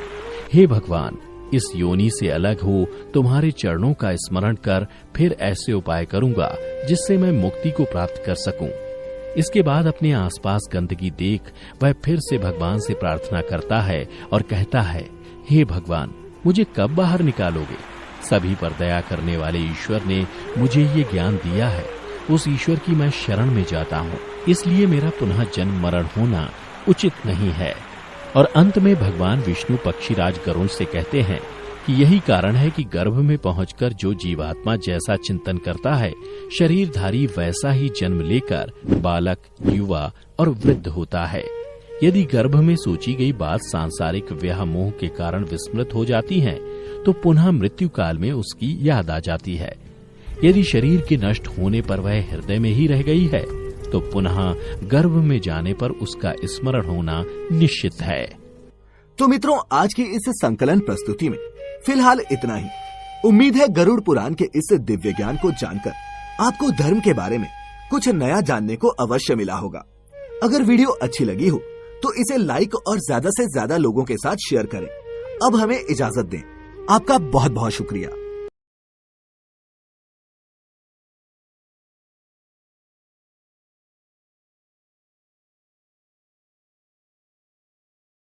हे भगवान, इस योनि से अलग हो तुम्हारे चरणों का स्मरण कर फिर ऐसे उपाय करूंगा जिससे मैं मुक्ति को प्राप्त कर सकूं। इसके बाद अपने आसपास गंदगी देख वह फिर से भगवान से प्रार्थना करता है और कहता है, हे भगवान, मुझे कब बाहर निकालोगे? सभी पर दया करने वाले ईश्वर ने मुझे ये ज्ञान दिया है। उस ईश्वर की मैं शरण में जाता हूँ, इसलिए मेरा पुनः जन्म मरण होना उचित नहीं है। और अंत में भगवान विष्णु पक्षीराज गरुड़ से कहते हैं कि यही कारण है कि गर्भ में पहुंचकर जो जीवात्मा जैसा चिंतन करता है, शरीरधारी वैसा ही जन्म लेकर बालक, युवा और वृद्ध होता है। यदि गर्भ में सोची गई बात सांसारिक व्याह मोह के कारण विस्मृत हो जाती है तो पुनः मृत्यु काल में उसकी याद आ जाती है। यदि शरीर के नष्ट होने पर वह हृदय में ही रह गई है तो पुनः गर्भ में जाने पर उसका स्मरण होना निश्चित है। तो मित्रों, आज की इस संकलन प्रस्तुति में फिलहाल इतना ही। उम्मीद है गरुड़ पुराण के इस दिव्य ज्ञान को जानकर आपको धर्म के बारे में कुछ नया जानने को अवश्य मिला होगा। अगर वीडियो अच्छी लगी हो तो इसे लाइक और ज्यादा से ज्यादा लोगों के साथ शेयर करें। अब हमें इजाजत दें। आपका बहुत बहुत शुक्रिया।